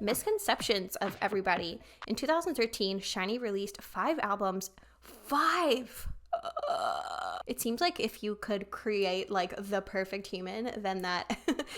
Misconceptions of everybody. In 2013, SHINee released 5 albums. 5! It seems like if you could create like the perfect human, then that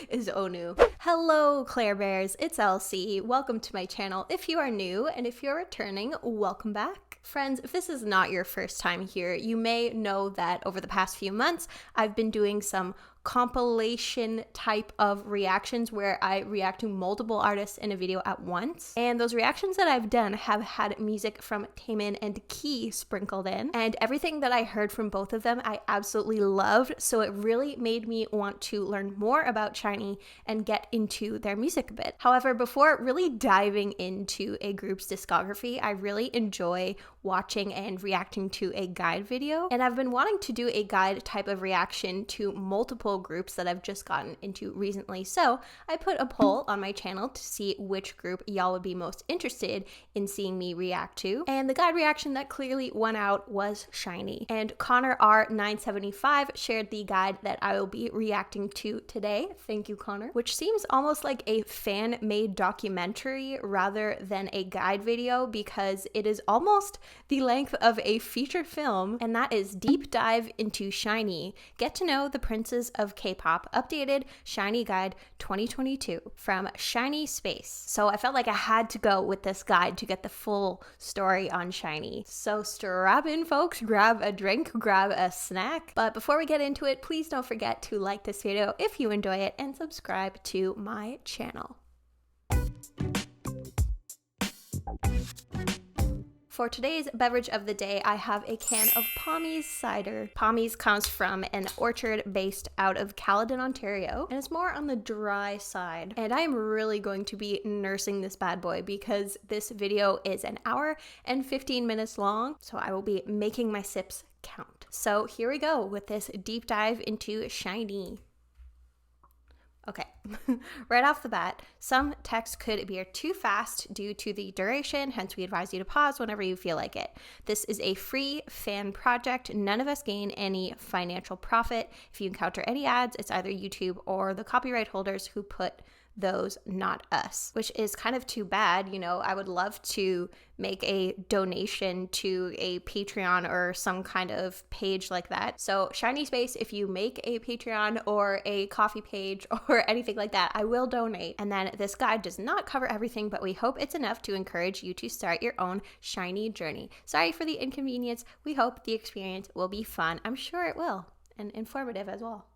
is Onew. Hello, Claire Bears, it's Elsie. Welcome to my channel if you are new, and if you're returning, welcome back. Friends, if this is not your first time here, you may know that over the past few months, I've been doing some compilation type of reactions where I react to multiple artists in a video at once. And those reactions that I've done have had music from Taemin and Key sprinkled in. And everything that I heard from both of them, I absolutely loved. So it really made me want to learn more about SHINee and get into their music a bit. However, before really diving into a group's discography, I really enjoy watching and reacting to a guide video. And I've been wanting to do a guide type of reaction to multiple groups that I've just gotten into recently. So I put a poll on my channel to see which group y'all would be most interested in seeing me react to. And the guide reaction that clearly won out was SHINee. And Connor R975 shared the guide that I will be reacting to today. Thank you, Connor. Which seems almost like a fan-made documentary rather than a guide video, because it is almost the length of a feature film, and that is Deep Dive into SHINee. Get to know the princes of K-pop, updated SHINee guide 2022 from SHINee Space. So I felt like I had to go with this guide to get the full story on SHINee. So strap in, folks, grab a drink, grab a snack. But before we get into it, please don't forget to like this video if you enjoy it and subscribe to my channel. For today's beverage of the day, I have a can of Pommies cider. Pommies comes from an orchard based out of Caledon, Ontario, and it's more on the dry side. And I am really going to be nursing this bad boy because this video is an hour and 15 minutes long, so I will be making my sips count. So here we go with this deep dive into SHINee. Okay, right off the bat, some text could appear too fast due to the duration, hence we advise you to pause whenever you feel like it. This is a free fan project. None of us gain any financial profit. If you encounter any ads, it's either YouTube or the copyright holders who put those, not us, which is kind of too bad. You know, I would love to make a donation to a Patreon or some kind of page like that. So SHINee Space, if you make a Patreon or a coffee page or anything like that, I will donate. And then this guide does not cover everything, but we hope it's enough to encourage you to start your own SHINee journey. Sorry for the inconvenience. We hope the experience will be fun. I'm sure it will, and informative as well.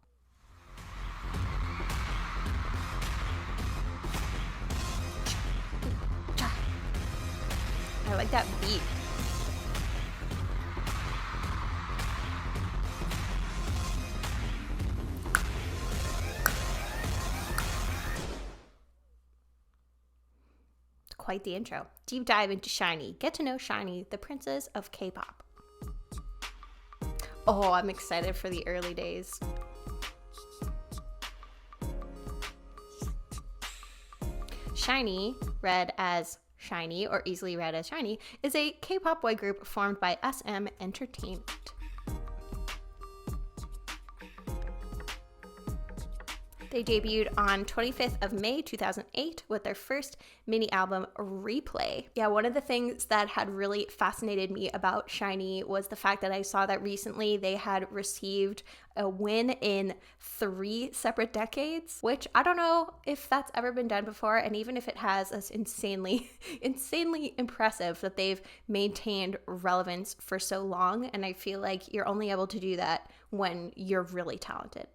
I like that beat. Quite the intro. Deep dive into SHINee. Get to know SHINee, the princess of K-pop. Oh, I'm excited for the early days. SHINee, read as SHINee, or easily read as SHINee, is a K-pop boy group formed by SM Entertainment. They debuted on 25th of May 2008 with their first mini album, Replay. Yeah, one of the things that had really fascinated me about SHINee was the fact that I saw that recently they had received a win in 3 separate decades, which I don't know if that's ever been done before, and even if it has, it's insanely impressive that they've maintained relevance for so long, and I feel like you're only able to do that when you're really talented.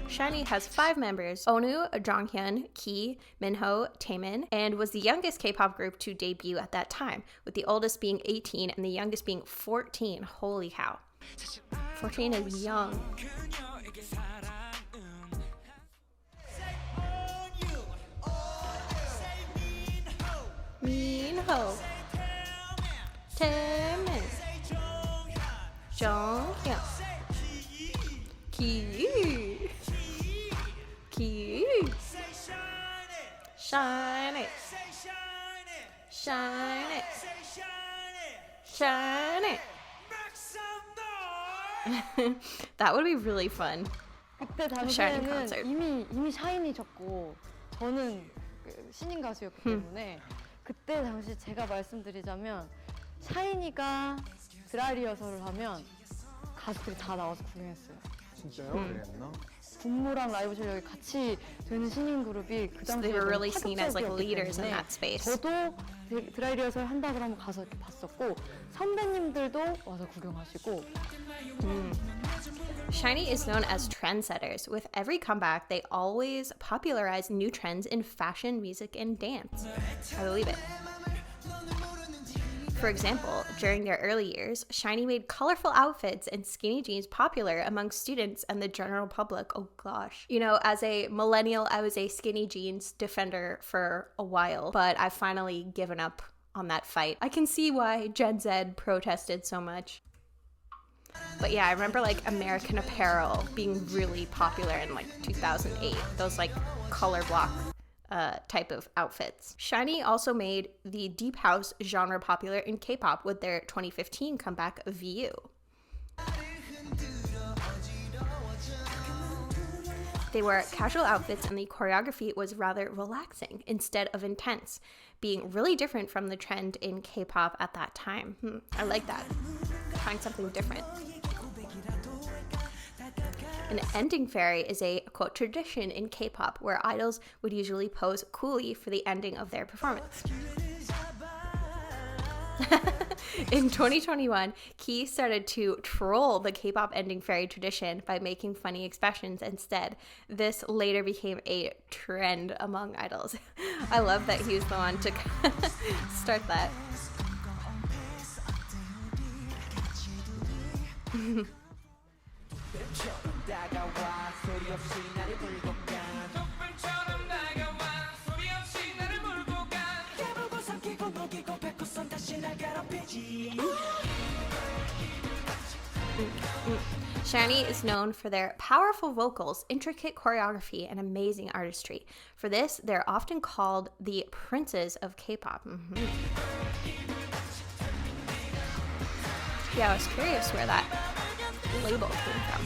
SHINee has 5 members: Onew, Jonghyun, Key, Minho, Taemin, and was the youngest K-pop group to debut at that time, with the oldest being 18 and the youngest being 14. Holy cow. 14 is young. Minho, Taemin, Jonghyun, Key. SHINee, SHINee, SHINee. That would be really fun. 그때 Shining 당시에는 concert. 이미 샤이니셨고 저는 신인 가수였기 때문에 그때 당시 제가 말씀드리자면 샤이니가 드라이 리허설을 하면 가수들이 다 나와서 구경했어요. 진짜요? 그랬나? 군무랑 라이브 실력이 같이 되는 신인 그룹이 그 So 당시에 they were really seen as like 파격적이었기 leaders in 때문에 that space. 저도 드라이 리허설 한다 그러면 가서 이렇게 봤었고 선배님들도 와서 구경하시고. SHINee is known as trendsetters. With every comeback, they always popularize new trends in fashion, music, and dance. I believe it. For example, during their early years, SHINee made colorful outfits and skinny jeans popular among students and the general public. Oh gosh. You know, as a millennial, I was a skinny jeans defender for a while, but I've finally given up on that fight. I can see why Gen Z protested so much. But yeah, I remember like American Apparel being really popular in like 2008. Those like color block type of outfits. SHINee also made the deep house genre popular in K-pop with their 2015 comeback VU. They wore casual outfits and the choreography was rather relaxing instead of intense, being really different from the trend in K-pop at that time. I like that. Find something different. An ending fairy is a, quote, tradition in K-pop where idols would usually pose coolly for the ending of their performance. In 2021, Key started to troll the K-pop ending fairy tradition by making funny expressions instead. This later became a trend among idols. I love that he was the one to start that. SHINee is known for their powerful vocals, intricate choreography, and amazing artistry. For this, they're often called the princes of K-pop. Yeah, I was curious where that label came from.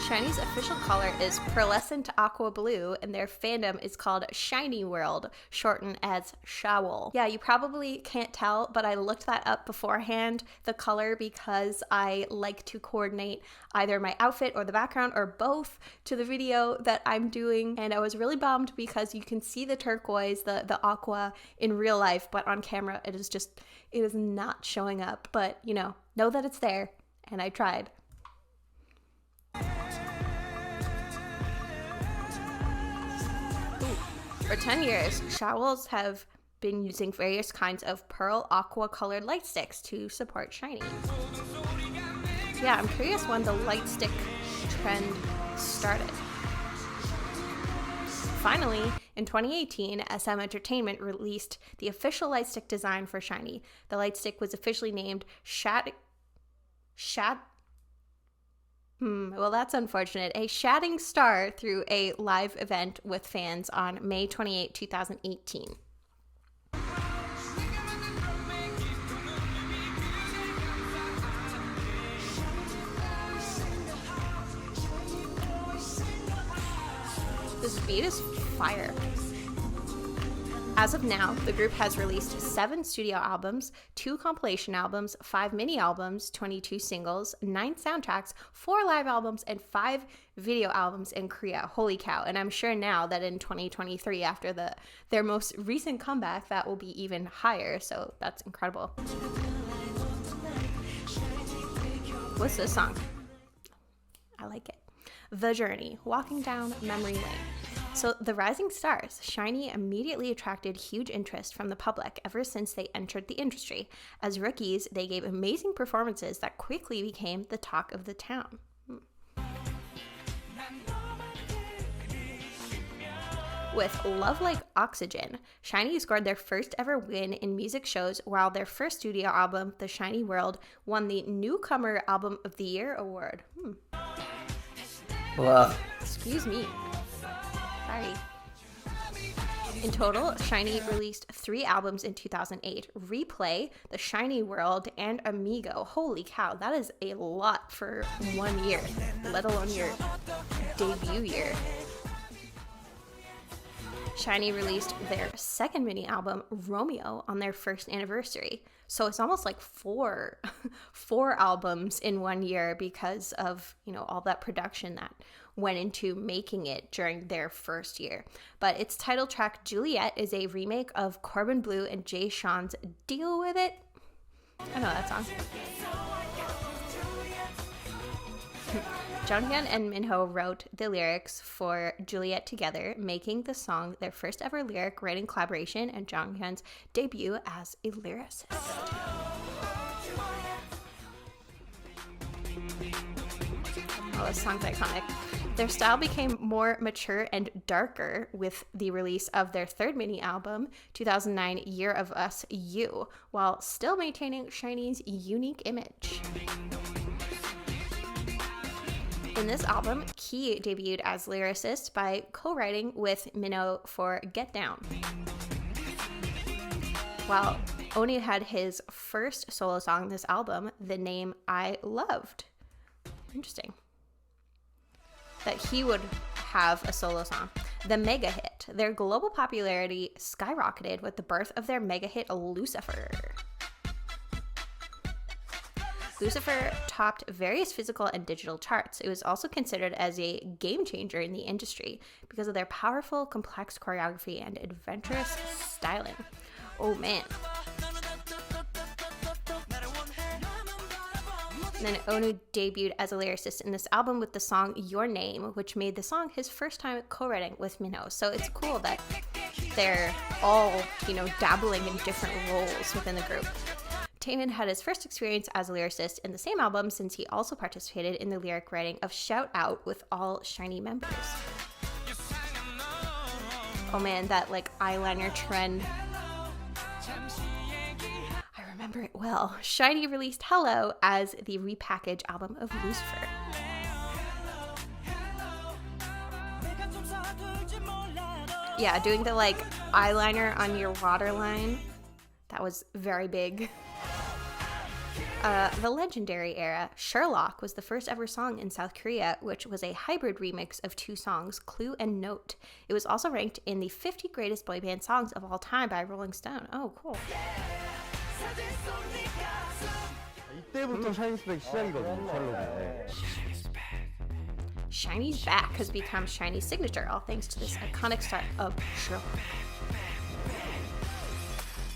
SHINee's official color is pearlescent aqua blue, and their fandom is called Shiny World, shortened as Shawl. Yeah, you probably can't tell, but I looked that up beforehand, the color, because I like to coordinate either my outfit or the background or both to the video that I'm doing, and I was really bummed because you can see the turquoise, the aqua in real life, but on camera it is not showing up, but you know that it's there, and I tried. For 10 years, Showls have been using various kinds of pearl aqua colored light sticks to support SHINee. Yeah, I'm curious when the light stick trend started. Finally, in 2018, SM Entertainment released the official light stick design for SHINee. The light stick was officially named well, that's unfortunate. A Shading Star through a live event with fans on May 28, 2018. This beat is fire. As of now, the group has released 7 studio albums, 2 compilation albums, 5 mini albums, 22 singles, 9 soundtracks, 4 live albums, and 5 video albums in Korea. Holy cow. And I'm sure now that in 2023, after their most recent comeback, that will be even higher. So that's incredible. What's this song? I like it. The Journey, Walking Down Memory Lane. So the rising stars, SHINee immediately attracted huge interest from the public ever since they entered the industry. As rookies, they gave amazing performances that quickly became the talk of the town. with Love Like Oxygen. SHINee scored their first ever win in music shows, while their first studio album, The SHINee World, won the Newcomer Album of the Year award. Wow. Excuse me. Sorry. In total, SHINee released 3 albums in 2008. Replay, The SHINee World, and Amigo. Holy cow, that is a lot for 1 year, let alone your debut year. SHINee released their second mini album, Romeo, on their first anniversary. So it's almost like four albums in 1 year because of, all that production that went into making it during their first year. But its title track, Juliet, is a remake of Corbin Bleu and Jay Sean's Deal With It. I know that song. Jonghyun and Minho wrote the lyrics for Juliet together, making the song their first ever lyric writing collaboration and Jonghyun's debut as a lyricist. Oh, this song's iconic. Their style became more mature and darker with the release of their third mini album, 2009 Year of Us You, while still maintaining SHINee's unique image. In this album, Key debuted as lyricist by co-writing with Minho for Get Down, while Onew had his first solo song in this album, the name I Loved. Interesting that he would have a solo song. The mega hit. Their global popularity skyrocketed with the birth of their mega hit, Lucifer. Lucifer topped various physical and digital charts. It was also considered as a game changer in the industry because of their powerful, complex choreography and adventurous styling. Oh man. And then Onew debuted as a lyricist in this album with the song Your Name, which made the song his first time co-writing with Minho. So it's cool that they're all, dabbling in different roles within the group. Taemin had his first experience as a lyricist in the same album, since he also participated in the lyric writing of Shout Out with all SHINee members. Oh man, that eyeliner trend. Remember it well. SHINee released Hello as the repackaged album of Lucifer. Yeah, doing the eyeliner on your waterline, that was very big. The legendary era, Sherlock was the first ever song in South Korea, which was a hybrid remix of 2 songs, Clue and Note. It was also ranked in the 50 greatest boy band songs of all time by Rolling Stone. Oh, cool. 이때부터 샤이니스백이 시작이거든요, 샬롯이. SHINee's Back has become SHINee's signature, all thanks to this iconic start of Sherlock.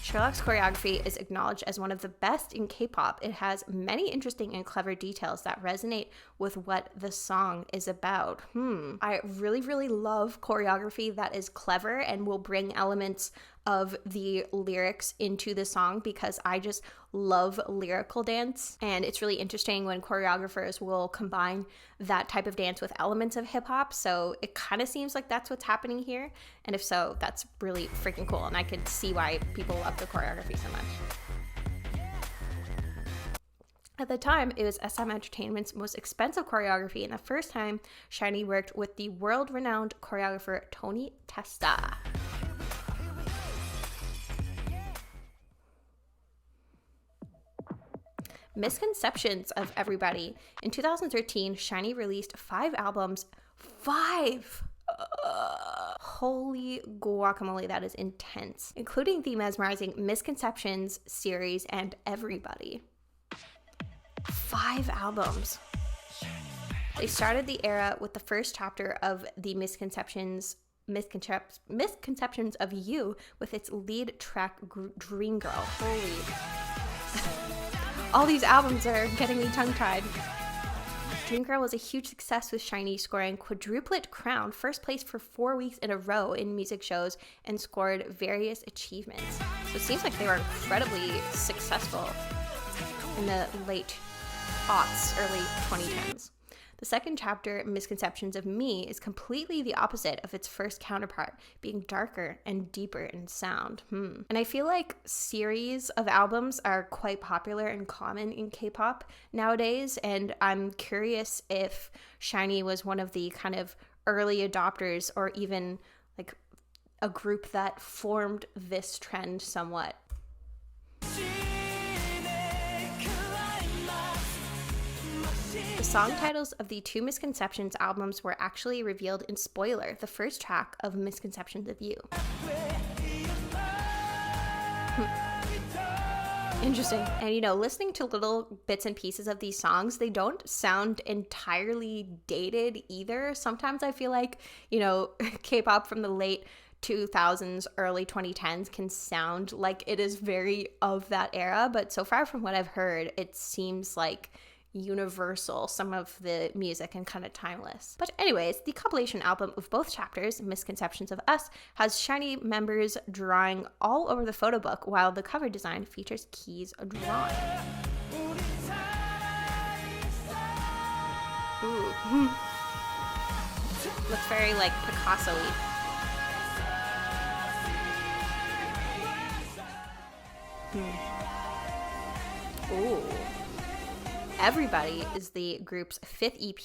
Sherlock's choreography is acknowledged as one of the best in K-pop. It has many interesting and clever details that resonate with what the song is about. I really, really love choreography that is clever and will bring elements of the lyrics into the song, because I just love lyrical dance, and it's really interesting when choreographers will combine that type of dance with elements of hip-hop. So it kind of seems like that's what's happening here, and if so, that's really freaking cool, and I could see why people love the choreography so much. At the time, it was SM Entertainment's most expensive choreography, and the first time SHINee worked with the world-renowned choreographer Tony Testa. Misconceptions of everybody. In 2013, SHINee released 5 albums. 5! Holy guacamole, that is intense. Including the mesmerizing Misconceptions series and Everybody. 5 albums. They started the era with the first chapter of the Misconceptions of You with its lead track, Dream Girl. Holy... All these albums are getting me tongue-tied. Dream Girl was a huge success with SHINee, scoring quadruplet crown, first place for 4 weeks in a row in music shows, and scored various achievements. So it seems like they were incredibly successful in the late aughts, early 2010s. The second chapter, Misconceptions of Me, is completely the opposite of its first counterpart, being darker and deeper in sound. And I feel like series of albums are quite popular and common in K-pop nowadays, and I'm curious if SHINee was one of the kind of early adopters or even like a group that formed this trend somewhat. The song titles of the two Misconceptions albums were actually revealed in Spoiler, the first track of Misconceptions of You. Interesting. And listening to little bits and pieces of these songs, they don't sound entirely dated either. Sometimes I feel like, K-pop from the late 2000s, early 2010s can sound like it is very of that era, but so far from what I've heard, it seems like universal, some of the music, and kind of timeless. But anyways, the compilation album of both chapters, Misconceptions of Us, has SHINee members drawing all over the photo book, while the cover design features keys drawn. Ooh. Looks very like Picasso-y. Ooh. Everybody is the group's fifth EP.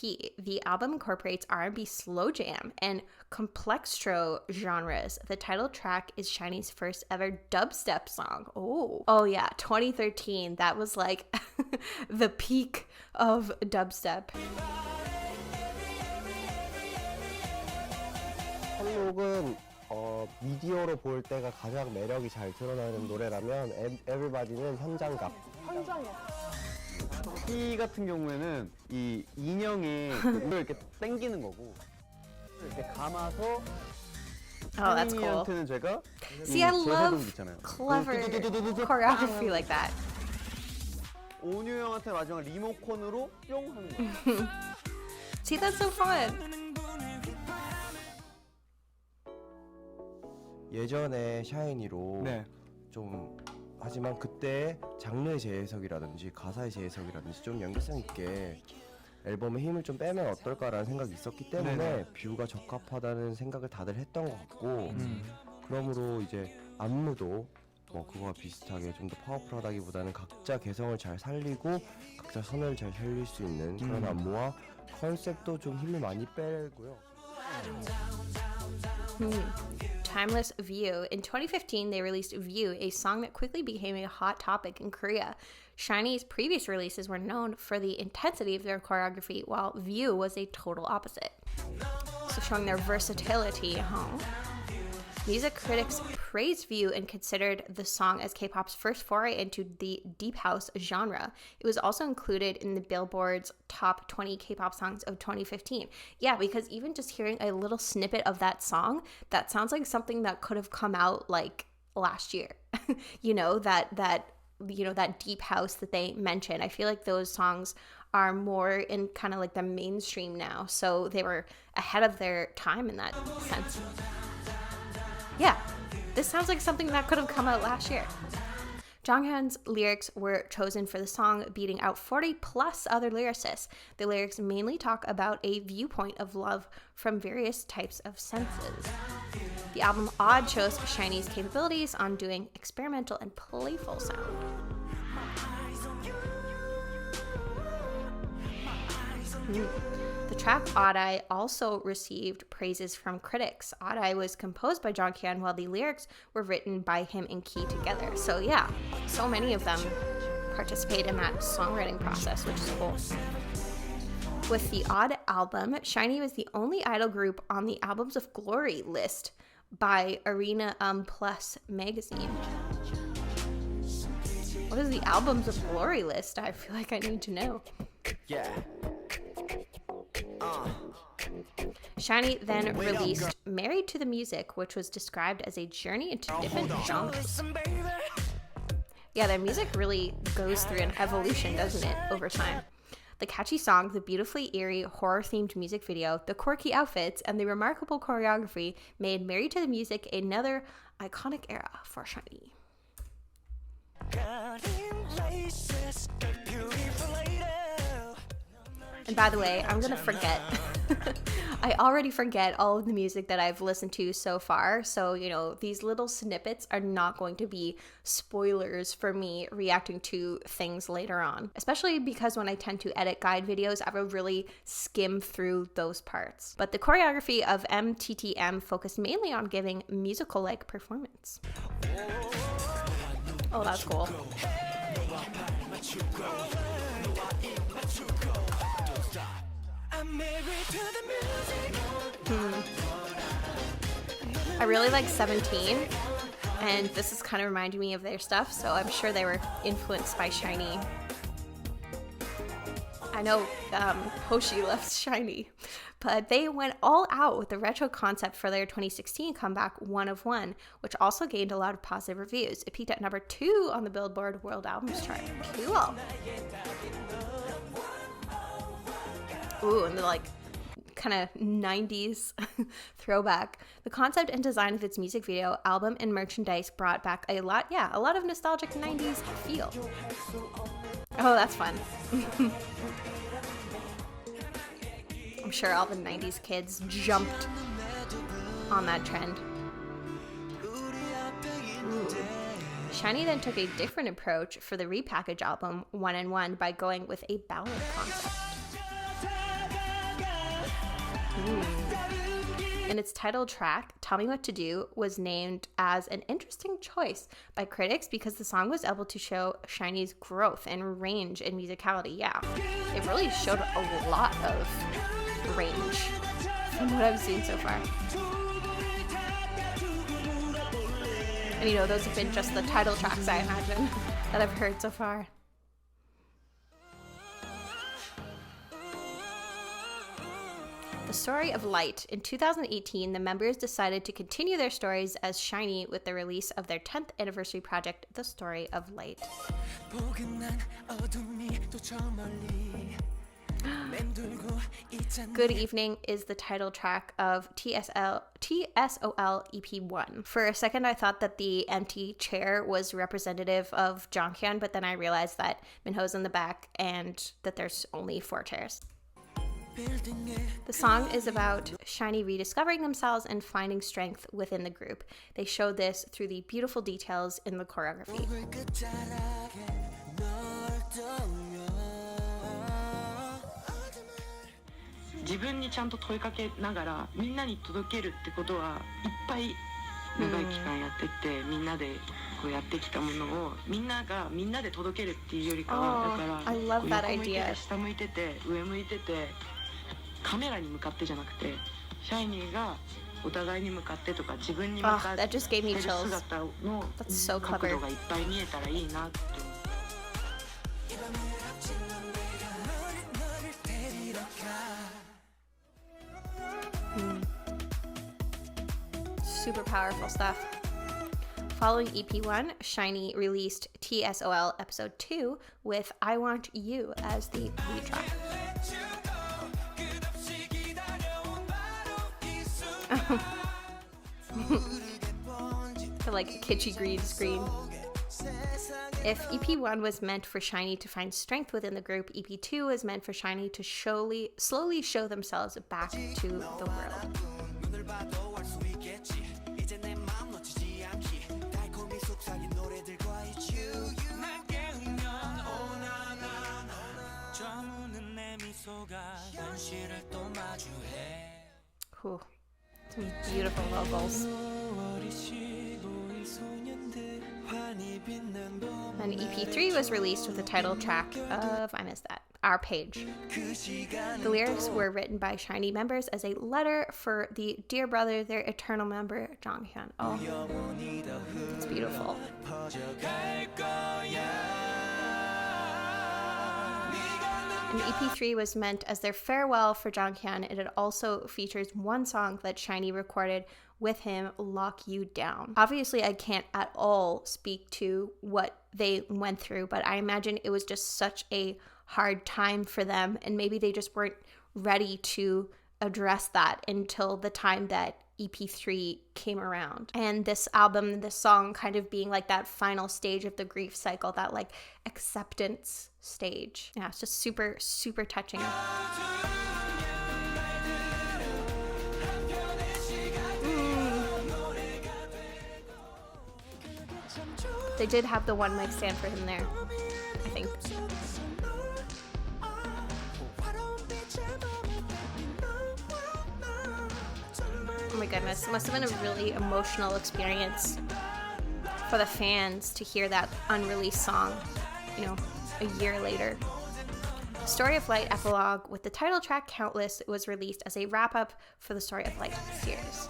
The album incorporates R&B slow jam and complextro genres. The title track is SHINee's first ever dubstep song. Oh yeah, 2013. That was like the peak of dubstep. 한국은 미디어로 볼 때가 가장 매력이 잘 드러나는 노래라면 Everybody는 현장감. 이 같은 경우에는 이 인형의 이걸 이렇게 당기는 거고 이렇게 감아서 that's cool. 한이한테는 제가 See, I love clever choreography like that. 오뉴 형한테 마지막 리모컨으로 뿅 하는 거야. See, that's so fun. 예전에 샤이니로 네. 좀 하지만 그때 장르의 재해석이라든지 가사의 재해석이라든지 좀 연결성 있게 앨범에 힘을 좀 빼면 어떨까라는 생각이 있었기 때문에 네네. 뷰가 적합하다는 생각을 다들 했던 것 같고 그러므로 이제 안무도 그거와 비슷하게 좀 더 파워풀하다기보다는 각자 개성을 잘 살리고 각자 선을 잘 살릴 수 있는 그런 안무와 컨셉도 좀 힘을 많이 빼고요. Timeless View. In 2015, they released View, a song that quickly became a hot topic in Korea. SHINee's previous releases were known for the intensity of their choreography, while View was a total opposite. So showing their versatility, Music critics praised View and considered the song as K-pop's first foray into the deep house genre. It was also included in the Billboard's top 20 K-pop songs of 2015. Yeah, because even just hearing a little snippet of that song, that sounds like something that could have come out like last year. That deep house that they mentioned. I feel like those songs are more in kind of like the mainstream now, so they were ahead of their time in that sense. Yeah, this sounds like something that could have come out last year. Jonghyun's lyrics were chosen for the song, beating out 40 plus other lyricists. The lyrics mainly talk about a viewpoint of love from various types of senses. The album Odd shows SHINee's capabilities on doing experimental and playful sound. The track Odd Eye also received praises from critics. Odd Eye was composed by Jonghyun while the lyrics were written by him and Key together. So yeah, so many of them participate in that songwriting process, which is cool. With the Odd album, SHINee was the only idol group on the Albums of Glory list by Arena Plus magazine. What is the Albums of Glory list? I feel like I need to know. Yeah. SHINee then released Married to the Music, which was described as a journey into different genres. Yeah, their music really goes through an evolution, doesn't it, over time. The catchy song, the beautifully eerie horror-themed music video, the quirky outfits, and the remarkable choreography made Married to the Music another iconic era for SHINee. And by the way, I'm gonna forget. I already forget all of the music that I've listened to so far. So, you know, these little snippets are not going to be spoilers for me reacting to things later on. Especially because when I tend to edit guide videos, I will really skim through those parts. But the choreography of MTTM focused mainly on giving musical-like performance. Oh, that's cool. I really like 17, and this is kind of reminding me of their stuff, so I'm sure they were influenced by SHINee. I know Hoshi loves SHINee, but they went all out with the retro concept for their 2016 comeback, One of One, which also gained a lot of positive reviews. It peaked at number 2 on the Billboard World Albums chart. Cool. Ooh, and the like kind of 90s throwback. The concept and design of its music video, album, and merchandise brought back a lot of nostalgic 90s feel. Oh, that's fun. I'm sure all the 90s kids jumped on that trend. Ooh. SHINee then took a different approach for the repackaged album, One and One, by going with a ballad concept. And its title track, Tell Me What to Do, was named as an interesting choice by critics because the song was able to show SHINee's growth and range in musicality. Yeah, it really showed a lot of range from what I've seen so far. And you know, those have been just the title tracks, I imagine, that I've heard so far. The Story of Light. In 2018, the members decided to continue their stories as SHINee with the release of their 10th anniversary project, The Story of Light. Good Evening is the title track of TSOL EP1. For a second, I thought that the empty chair was representative of Jonghyun, but then I realized that Minho's in the back and that there's only 4 chairs. The song is about SHINee rediscovering themselves and finding strength within the group. They show this through the beautiful details in the choreography. I love that idea. カメラに向かってじゃなくて、SHINeeがお互いに向かってとか自分に向かって that just gave me chills. 姿の That's so 角 clever. 度がいっぱい見えたらいいなって。Super powerful stuff. Following EP1, SHINee released TSOL Episode 2 with I Want You as the lead track. The like kitschy green screen. If EP1 was meant for SHINee to find strength within the group, EP2 is meant for SHINee to slowly show themselves back to the world. Ooh, some beautiful vocals. Then EP3 was released with the title track of, I missed that, Our Page. The lyrics were written by SHINee members as a letter for the dear brother, their eternal member, Jonghyun. Oh, it's beautiful. And EP3 was meant as their farewell for Jonghyun, and it also features one song that SHINee recorded with him, Lock You Down. Obviously, I can't at all speak to what they went through, but I imagine it was just such a hard time for them, and maybe they just weren't ready to address that until the time that EP3 came around. And this album, this song kind of being like that final stage of the grief cycle, that like acceptance stage. Yeah, it's just super, super touching. They did have the one mic stand for him there, I think. Oh my goodness, it must have been a really emotional experience for the fans to hear that unreleased song, you know, a year later. The Story of Light epilogue with the title track Countless was released as a wrap-up for the Story of Light series.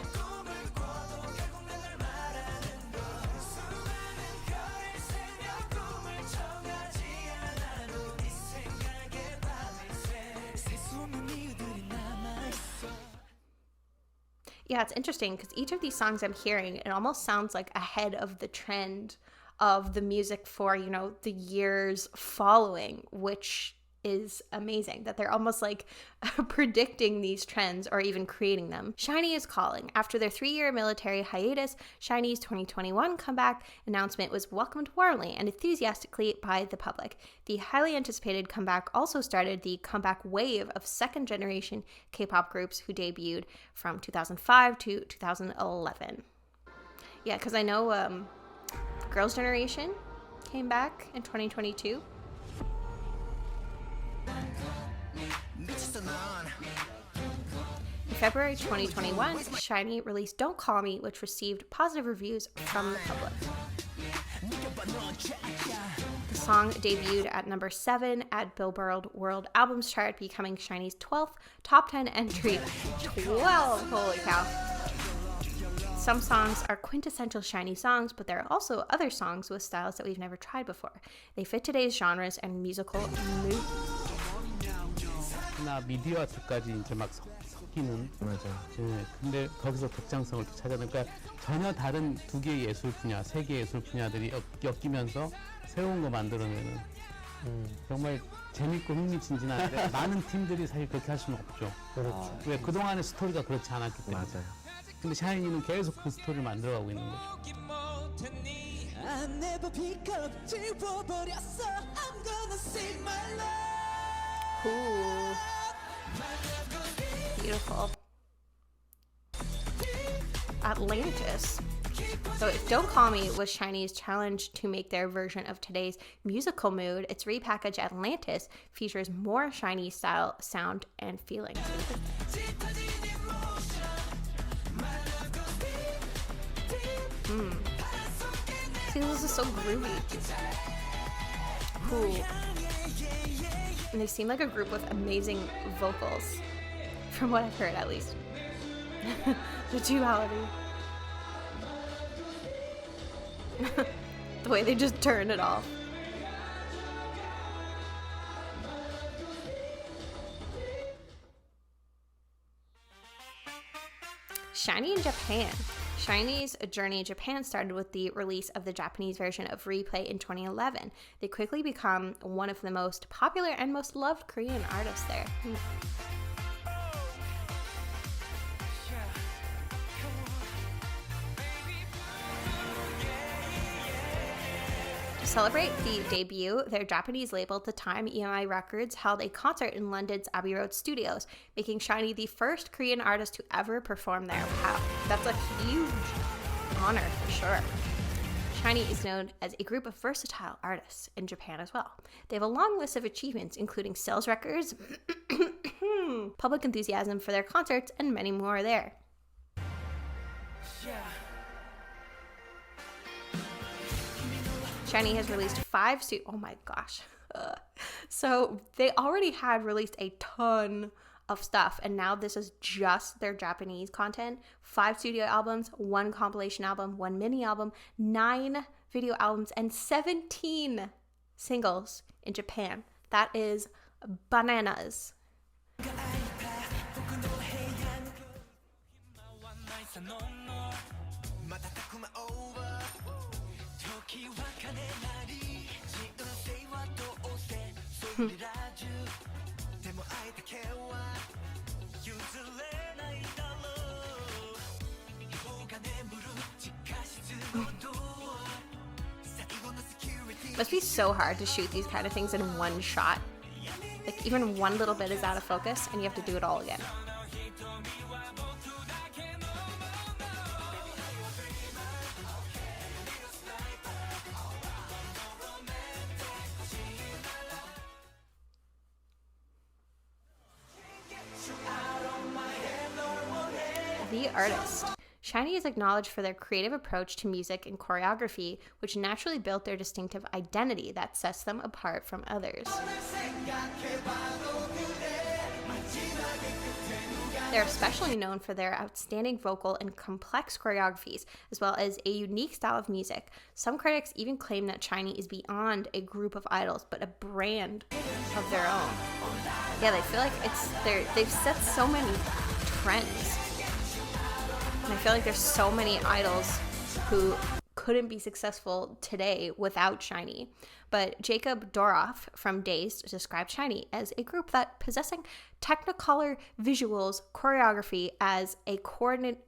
Yeah, it's interesting because each of these songs I'm hearing, it almost sounds like ahead of the trend of the music for, you know, the years following, which is amazing that they're almost like predicting these trends or even creating them. SHINee is calling. After their 3-year military hiatus, SHINee's 2021 comeback announcement was welcomed warmly and enthusiastically by the public. The highly anticipated comeback also started the comeback wave of second-generation K-pop groups who debuted from 2005 to 2011. Yeah, because I know Girls' Generation came back in 2022. In February 2021, SHINee released Don't Call Me, which received positive reviews from the public. The song debuted at number 7 at Billboard World Albums Chart, becoming SHINee's 12th top 10 entry. 12! Holy cow. Some songs are quintessential SHINee songs, but there are also other songs with styles that we've never tried before. They fit today's genres and musical mood. 나 미디어 아트까지 이제 막 섞이는. 맞아요. 네, 근데 거기서 독창성을 또 찾아내니까 그러니까 전혀 다른 두 개의 예술 분야, 세 개의 예술 분야들이 엮이면서 새로운 거 만들어내는 정말 재밌고 흥미진진한데 많은 팀들이 사실 그렇게 할 수는 없죠. 그렇죠. 왜 그동안의 스토리가 그렇지 않았기 때문에. 맞아요. 근데 샤이니는 계속 그 스토리를 만들어가고 있는 거죠. Ooh. Beautiful. Atlantis. So Don't Call Me was SHINee's challenge to make their version of today's musical mood. Its repackaged Atlantis features more SHINee style sound and feeling. See, this is so groovy. Cool. And they seem like a group with amazing vocals, from what I've heard at least. The duality. The way they just turn it off. SHINee in Japan. SHINee's journey in Japan started with the release of the Japanese version of Replay in 2011. They quickly become one of the most popular and most loved Korean artists there. To celebrate the debut, their Japanese label at the time, EMI Records, held a concert in London's Abbey Road Studios, making SHINee the first Korean artist to ever perform there. Wow, that's a huge honor for sure. SHINee is known as a group of versatile artists in Japan as well. They have a long list of achievements, including sales records, public enthusiasm for their concerts, and many more there. SHINee has released 5 oh my gosh. So they already had released a ton of stuff, and now this is just their Japanese content. 5 studio albums, 1 compilation album, 1 mini album, 9 video albums, and 17 singles in Japan. That is bananas. Must be so hard to shoot these kind of things in one shot. Like even one little bit is out of focus and you have to do it all again. The artist. SHINee is acknowledged for their creative approach to music and choreography, which naturally built their distinctive identity that sets them apart from others. They're especially known for their outstanding vocal and complex choreographies, as well as a unique style of music. Some critics even claim that SHINee is beyond a group of idols, but a brand of their own. Yeah, they feel like they've set so many trends. And I feel like there's so many idols who couldn't be successful today without SHINee. But Jacob Doroff from Dazed described SHINee as a group that possessing technicolor visuals, choreography as a coordinate.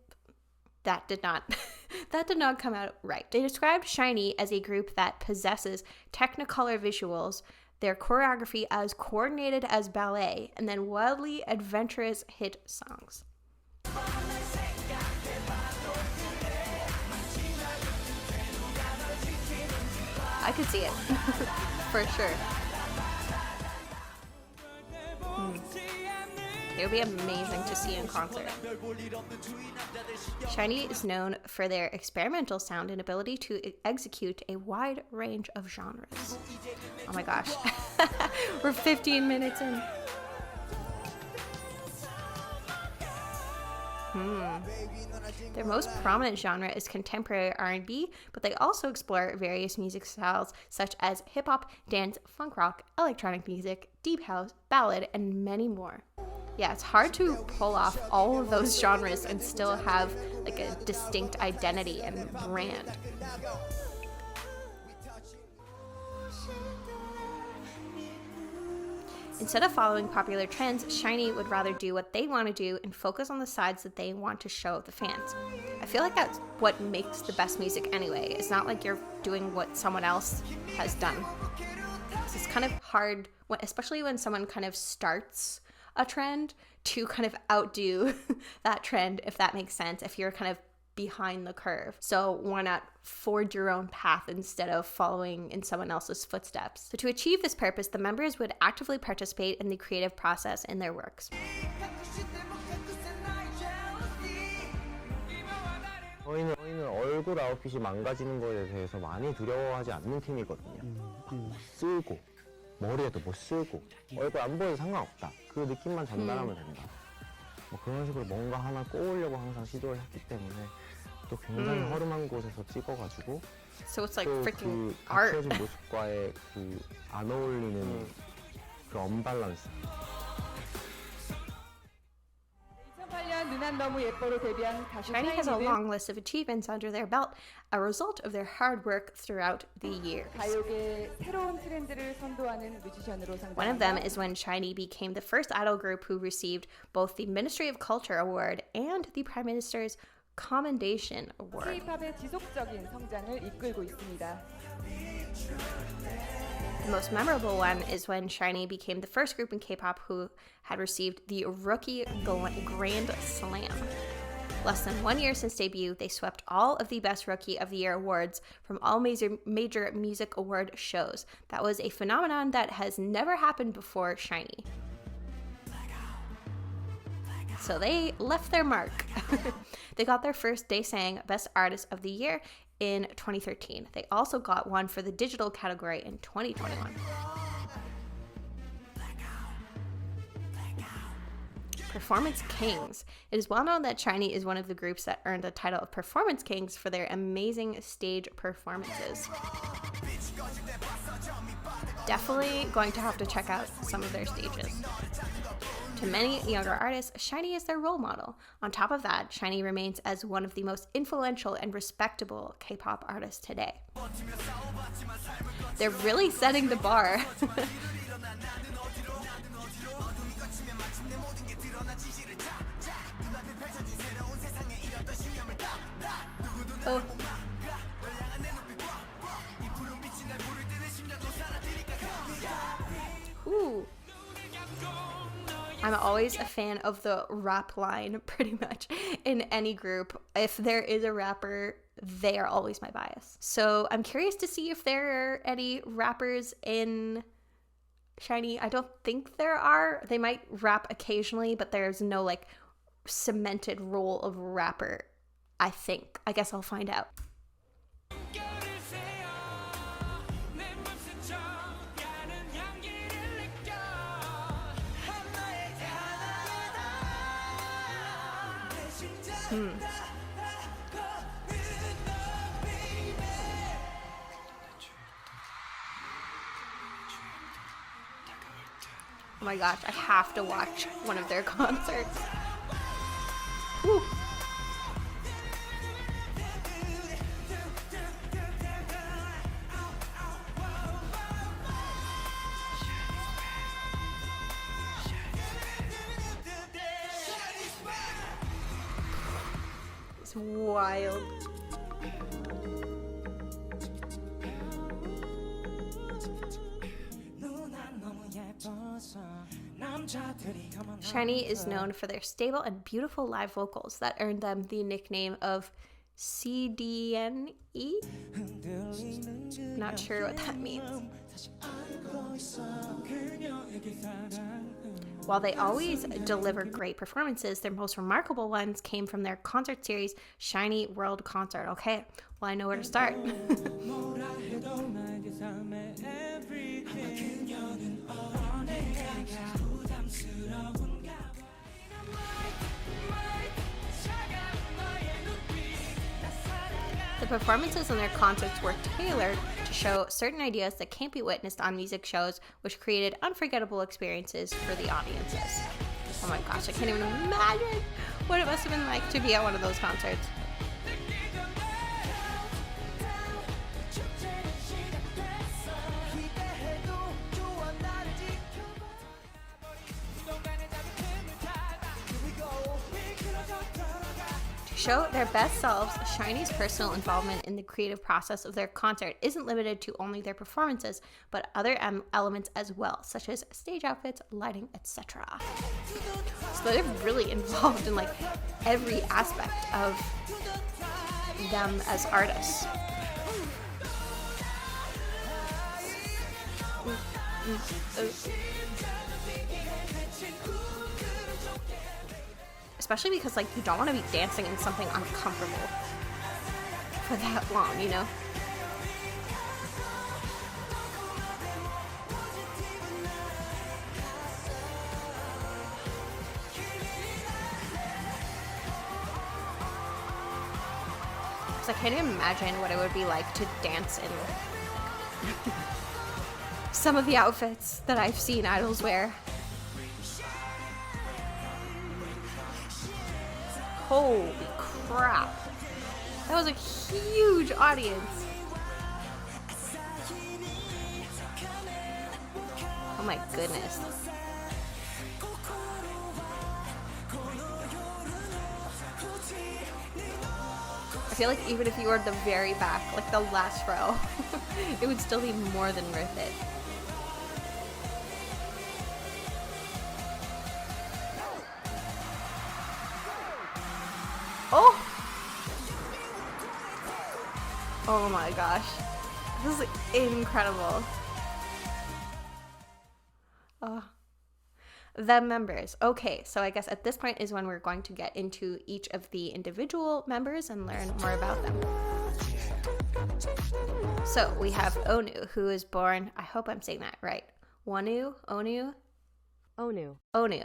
That did not come out right. They described SHINee as a group that possesses technicolor visuals, their choreography as coordinated as ballet, and then wildly adventurous hit songs. I could see it, for sure. It would be amazing to see in concert. SHINee is known for their experimental sound and ability to execute a wide range of genres. Oh my gosh, we're 15 minutes in. Their most prominent genre is contemporary R&B, but they also explore various music styles such as hip-hop, dance, funk rock, electronic music, deep house, ballad, and many more. Yeah, it's hard to pull off all of those genres and still have like a distinct identity and brand. Instead of following popular trends, SHINee would rather do what they want to do and focus on the sides that they want to show the fans. I feel like that's what makes the best music anyway. It's not like you're doing what someone else has done. It's kind of hard, especially when someone kind of starts a trend, to kind of outdo that trend, if that makes sense, if you're kind of behind the curve. So why not forge your own path instead of following in someone else's footsteps? So to achieve this purpose, the members would actively participate in the creative process in their works. 저희는 얼굴 아웃핏이 망가지는 거에 대해서 많이 두려워하지 않는 팀이거든요. 쓰고 머리에도 뭐 쓰고 얼굴 안 보여도 상관없다. 그 느낌만 전달하면 된다. 뭐 그런 식으로 뭔가 하나 꼬으려고 항상 시도를 했기 때문에 또 굉장히 허름한 곳에서 찍어가지고 So it's like 또 freaking 그 art. 갖춰진 모습과의 그 안 어울리는 그 언밸런스. 2008년 눈 안 너무 예뻐로 데뷔한 가수 SHINee has a 샤이니는 long list of achievements under their belt, a result of their hard work throughout the years. 가요계의 새로운 트렌드를 선도하는 뮤지션으로 One of them 상당합니다. is when SHINee became the first idol group who received both the Ministry of Culture Award and the Prime Minister's Commendation Award. K-팝의 지속적인 성장을 이끌고 있습니다. The most memorable one is when SHINee became the first group in K-pop who had received the Rookie Grand Slam. Less than 1 year since debut, they swept all of the Best Rookie of the Year awards from all major music award shows. That was a phenomenon that has never happened before SHINee. So they left their mark. They got their first Daesang Best Artist of the Year in 2013. They also got one for the digital category in 2021. Performance Kings. It is well known that SHINee is one of the groups that earned the title of Performance Kings for their amazing stage performances. Definitely going to have to check out some of their stages. To many younger artists, SHINee is their role model. On top of that, SHINee remains as one of the most influential and respectable K-pop artists today. They're really setting the bar. Oh. I'm always a fan of the rap line, pretty much, in any group. If there is a rapper, they are always my bias. So I'm curious to see if there are any rappers in SHINee. I don't think there are. They might rap occasionally, but there's no like cemented role of rapper, I think. I guess I'll find out. Oh my gosh, I have to watch one of their concerts. Whew. It's wild. SHINee is known for their stable and beautiful live vocals that earned them the nickname of CDNE? Not sure what that means. While they always deliver great performances, their most remarkable ones came from their concert series, SHINee World Concert. Okay, well, I know where to start. The performances in their concerts were tailored to show certain ideas that can't be witnessed on music shows, which created unforgettable experiences for the audiences. Oh my gosh, I can't even imagine what it must have been like to be at one of those concerts. To show their best selves, SHINee's personal involvement in the creative process of their concert isn't limited to only their performances, but other elements as well, such as stage outfits, lighting, etc. So they're really involved in like every aspect of them as artists. Especially because like you don't want to be dancing in something uncomfortable for that long, you know? So I can't even imagine what it would be like to dance in some of the outfits that I've seen idols wear. Holy crap. That was a huge audience. Oh my goodness. I feel like even if you were at the very back, like the last row, it would still be more than worth it. Oh! Oh my gosh. This is incredible. Oh. The members. Okay, so I guess at this point is when we're going to get into each of the individual members and learn more about them. So we have Onew, who is born, I hope I'm saying that right. Onew? Onew,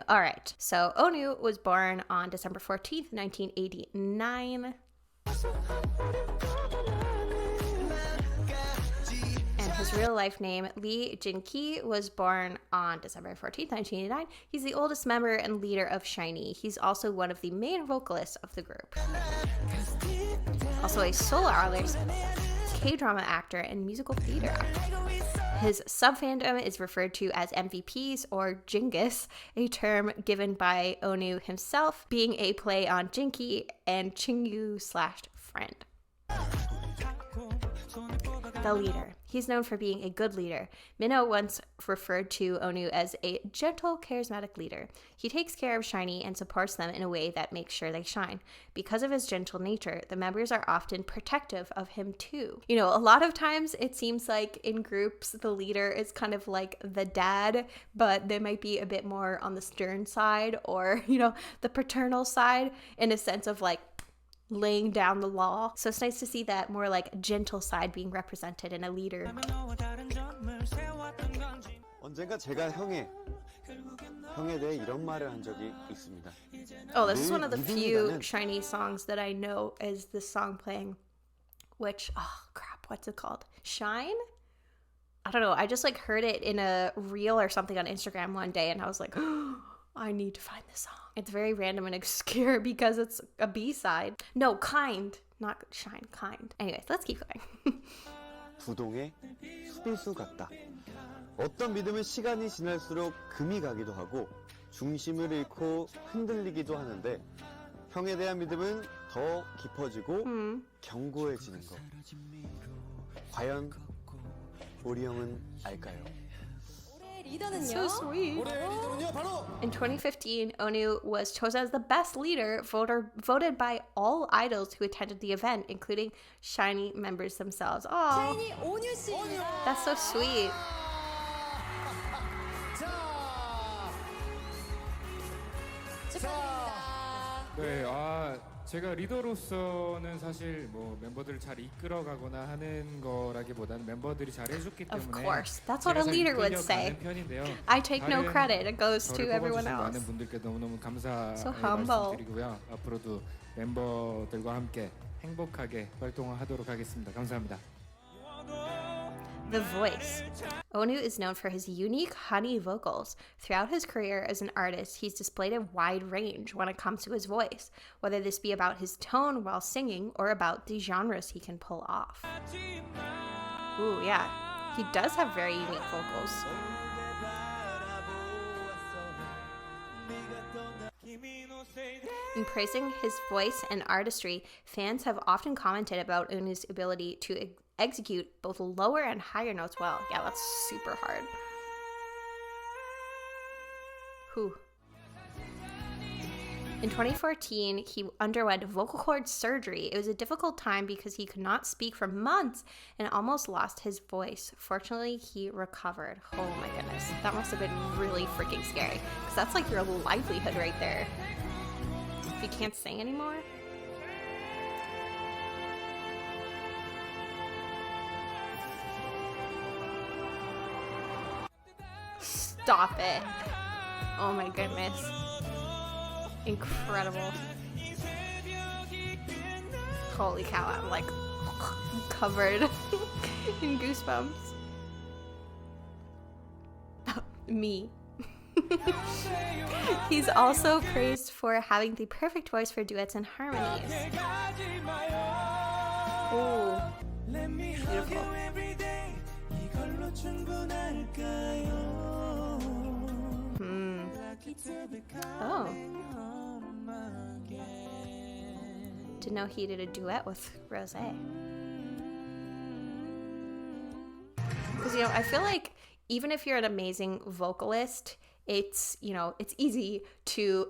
all right. So Onew was born on December 14th, 1989. And his real life name, Lee Jin-ki, was born on December 14th, 1989. He's the oldest member and leader of SHINee. He's also one of the main vocalists of the group. Also a solo artist, K-drama actor, and musical theater actor. His sub-fandom is referred to as MVPs or Jingus, a term given by Onew himself, being a play on Jinky and Chingyu/friend. the leader. He's known for being a good leader. Minho once referred to Onew as a gentle, charismatic leader. He takes care of SHINee and supports them in a way that makes sure they shine. Because of his gentle nature, the members are often protective of him too. You know, a lot of times it seems like in groups, the leader is kind of like the dad, but they might be a bit more on the stern side or, you know, the paternal side in a sense of like laying down the law. So it's nice to see that more like gentle side being represented in a leader. 언젠가 제가 형에 대해 이런 말을 한 적이 있습니다. Oh, this is one of the few SHINee songs that I know is this song playing, which, oh crap, what's it called? Shine? I don't know. I just like heard it in a reel or something on Instagram one day and I was like, oh, I need to find this song. It's very random and obscure because it's a B-side. No, kind. Not shine, kind. Anyways, let's keep going. 부동의 수비수 같다. 어떤 믿음은 시간이 지날수록 금이 가기도 하고 중심을 잃고 흔들리기도 하는데 형에 대한 믿음은 더 깊어지고 견고해지는 것. 과연 우리 형은 알까요? So sweet. In 2015, Onew was chosen as the best leader, voted by all idols who attended the event, including SHINee members themselves. Oh, that's so sweet. 네, 제가 리더로서는 사실 뭐 멤버들을 잘 이끌어가거나 하는 거라기보다는 멤버들이 잘 해줬기 때문에 Of course, that's what a leader would say. 편인데요. I take no credit; it goes to everyone else. 많은 분들께 너무너무 감사의 So humble. 말씀드리고요. 앞으로도 멤버들과 함께 행복하게 활동하도록 하겠습니다. 감사합니다. The voice. Onew is known for his unique honey vocals. Throughout his career as an artist, he's displayed a wide range when it comes to his voice, whether this be about his tone while singing or about the genres he can pull off. Ooh, yeah. He does have very unique vocals. In praising his voice and artistry, fans have often commented about Onew's ability to execute both lower and higher notes well. Yeah, that's super hard. Whew. In 2014, he underwent vocal cord surgery. It was a difficult time because he could not speak for months and almost lost his voice. Fortunately, he recovered. Oh my goodness. That must have been really freaking scary because that's like your livelihood right there. If you can't sing anymore. Stop it. Oh my goodness. Incredible. Holy cow, I'm like covered in goosebumps. Me. He's also praised for having the perfect voice for duets and harmonies. Oh, beautiful. Oh. Didn't know he did a duet with Rose. Because, you know, I feel like even if you're an amazing vocalist, it's, you know, it's easy to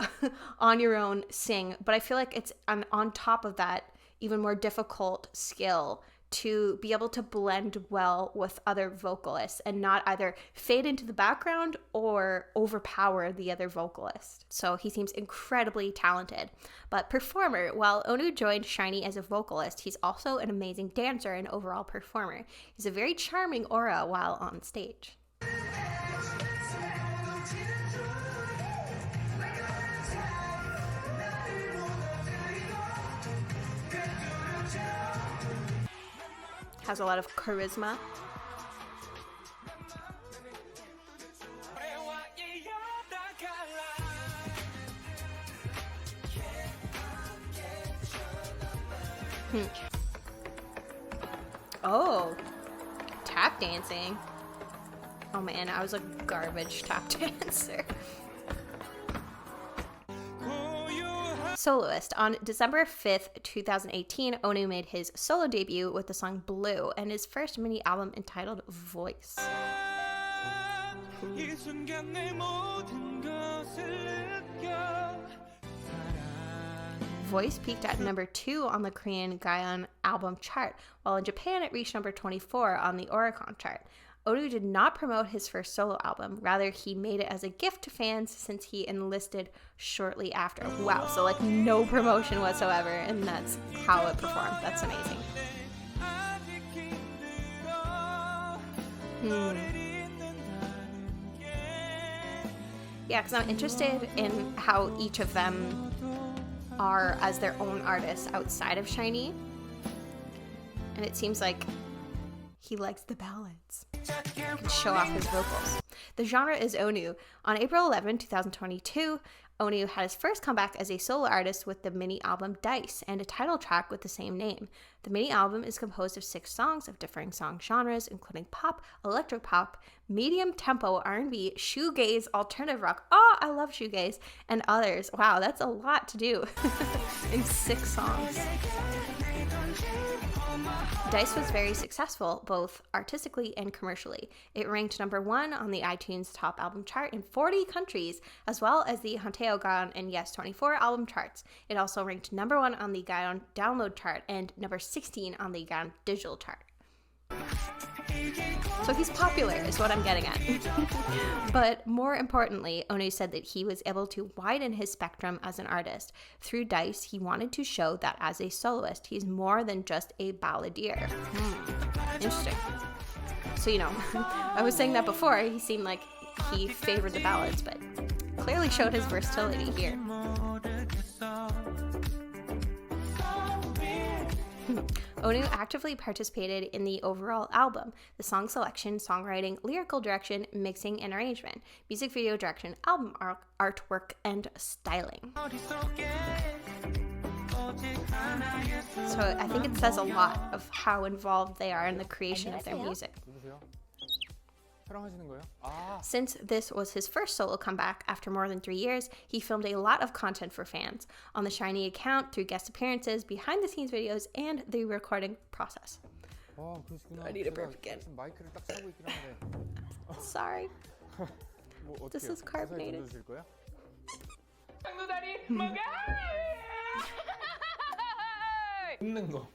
on your own sing, but I feel like it's on top of that even more difficult skill to be able to blend well with other vocalists and not either fade into the background or overpower the other vocalist. So he seems incredibly talented. But performer, while Onew joined SHINee as a vocalist, he's also an amazing dancer and overall performer. He's a very charming aura while on stage. Has a lot of charisma. Oh, tap dancing. Oh man, I was a garbage tap dancer. soloist. On December 5th, 2018, Onew made his solo debut with the song Blue and his first mini album entitled Voice. Voice peaked at number 2 on the Korean Gaon album chart, while in Japan it reached number 24 on the Oricon chart. Onew did not promote his first solo album, rather he made it as a gift to fans since he enlisted shortly after. Wow, so like no promotion whatsoever, and that's how it performed. That's amazing. Yeah, because I'm interested in how each of them are as their own artists outside of SHINee. And it seems like he likes the ballads. He can show off his vocals. The genre is Onew. On April 11, 2022, Onew had his first comeback as a solo artist with the mini album Dice and a title track with the same name. The mini album is composed of 6 songs of differing song genres, including pop, electropop, medium tempo R&B, shoegaze, alternative rock. Oh, I love shoegaze, and others. Wow, that's a lot to do in 6 songs. Dice was very successful, both artistically and commercially. It ranked number 1 on the iTunes Top Album chart in 40 countries, as well as the Hanteo Gaon and Yes24 album charts. It also ranked number 1 on the Gaon Download chart and number 16 on the Gaon Digital chart. So he's popular, is what I'm getting at. But more importantly, Onew said that he was able to widen his spectrum as an artist. Through Dice, he wanted to show that as a soloist, he's more than just a balladeer. Interesting. So, you know, I was saying that before, he seemed like he favored the ballads, but clearly showed his versatility here. Onew actively participated in the overall album, the song selection, songwriting, lyrical direction, mixing and arrangement, music video direction, album artwork, and styling. So I think it says a lot of how involved they are in the creation of their music. Since this was his first solo comeback after more than 3 years, he filmed a lot of content for fans on the SHINee account through guest appearances, behind-the-scenes videos, and the recording process. I need a burp again. Sorry. This is carbonated. 웃는 거.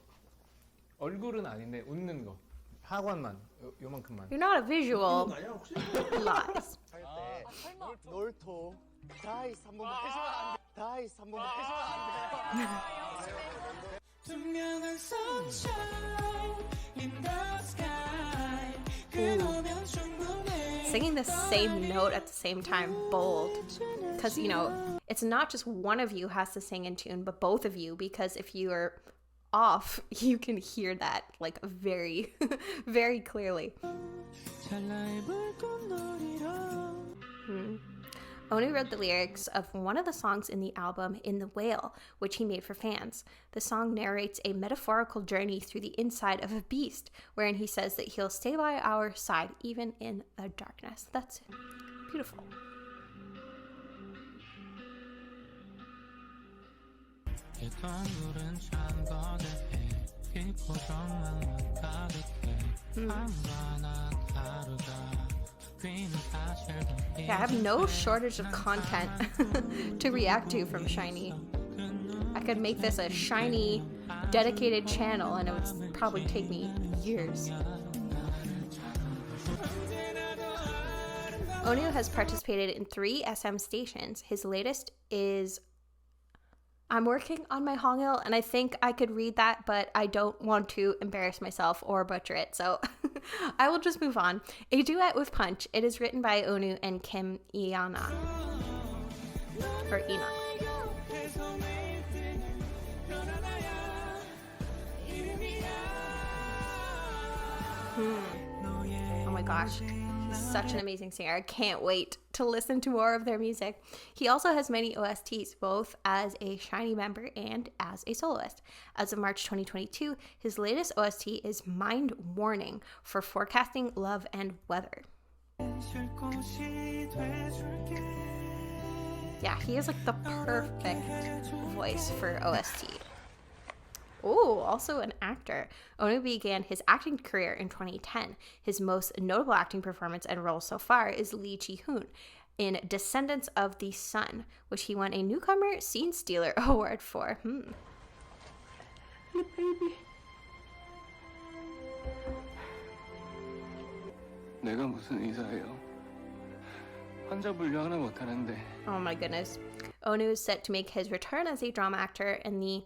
얼굴은 아닌데 웃는 거. 하관만 요만큼만. You're not a visual. Lies. 놀토 다이스 한 번만 해줘야 안 돼. 다이스 한 번만 해줘야 안 돼. Singing the same note at the same time, bold. Because, you know, it's not just one of you has to sing in tune, but both of you, because if you are off, you can hear that like very, very clearly. Onew wrote the lyrics of one of the songs in the album, In the Whale, which he made for fans. The song narrates a metaphorical journey through the inside of a beast, wherein he says that he'll stay by our side even in the darkness. That's beautiful. Yeah, I have no shortage of content to react to from SHINee. I could make this a SHINee dedicated channel and it would probably take me years. Onew has participated in 3 SM stations. His latest is... I'm working on my Hangul, and I think I could read that, but I don't want to embarrass myself or butcher it, so I will just move on. A duet with Punch. It is written by Onew and Kim Iana. Or Ina. Oh my gosh. Such an amazing singer. I can't wait to listen to more of their music. He also has many OSTs, both as a SHINee member and as a soloist. As of March 2022, his latest OST is Mind Warning for Forecasting Love and Weather. Yeah, he is like the perfect voice for OST. Oh, also an actor. Onew began his acting career in 2010. His most notable acting performance and role so far is Lee Ji-hoon in Descendants of the Sun, which he won a Newcomer Scene Stealer Award for. 내가 무슨 의사예요? 환자 분류 하나 못하는데. Oh my goodness. Onew is set to make his return as a drama actor in the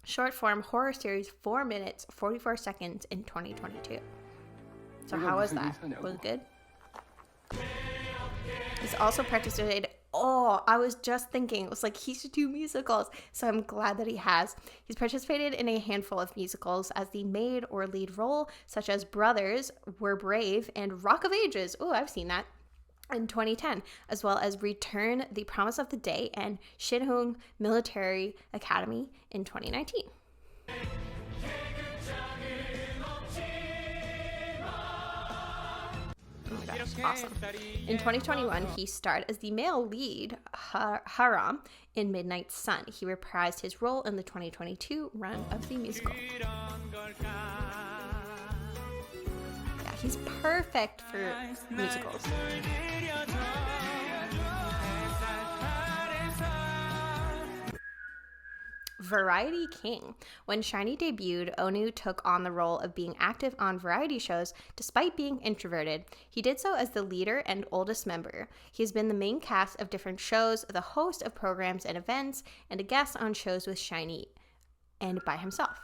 short-form horror series 4 minutes 44 seconds in 2022. So how was that? Was it good? He's also participated. Oh, I was just thinking, it was like he should do musicals. So I'm glad that he has. He's participated in a handful of musicals as the maid or lead role, such as Brothers, We're Brave, and Rock of Ages. Oh, I've seen that. In 2010, as well as Return, The Promise of the Day, and Shinhung Military Academy in 2019. Oh my gosh, awesome. In 2021, he starred as the male lead, Haram, in Midnight Sun. He reprised his role in the 2022 run of the musical. Yeah, he's perfect for musicals. Variety King. When SHINee debuted, Onew took on the role of being active on variety shows despite being introverted. He did so as the leader and oldest member. He has been the main cast of different shows, the host of programs and events, and a guest on shows with SHINee and by himself.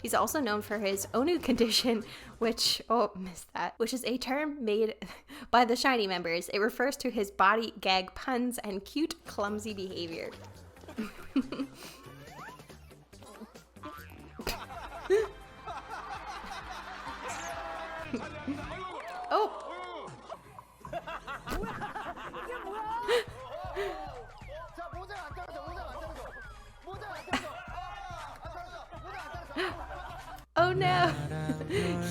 He's also known for his Onew condition, which is a term made by the SHINee members. It refers to his body gag puns and cute, clumsy behavior. Oh! Oh no!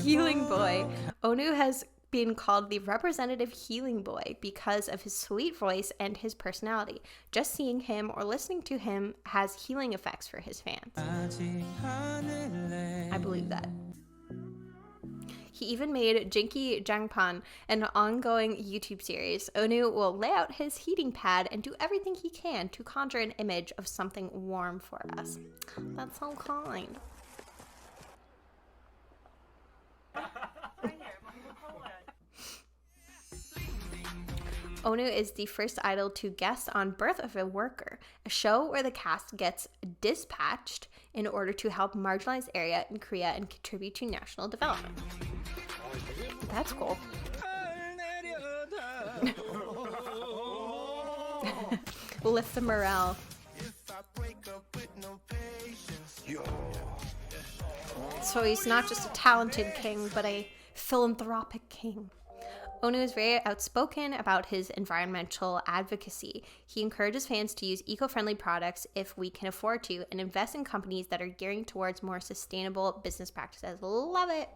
Healing boy. Onew has been called the representative healing boy because of his sweet voice and his personality. Just seeing him or listening to him has healing effects for his fans. I believe that. He even made Jinky Jangpan an ongoing YouTube series. Onew will lay out his heating pad and do everything he can to conjure an image of something warm for us. That's so kind. Onew is the first idol to guest on Birth of a Worker, a show where the cast gets dispatched in order to help marginalized area in Korea and contribute to national development. That's cool. Lift the morale. So he's not just a talented king, but a philanthropic king. Onew is very outspoken about his environmental advocacy. He encourages fans to use eco-friendly products if we can afford to, and invest in companies that are gearing towards more sustainable business practices. Love it!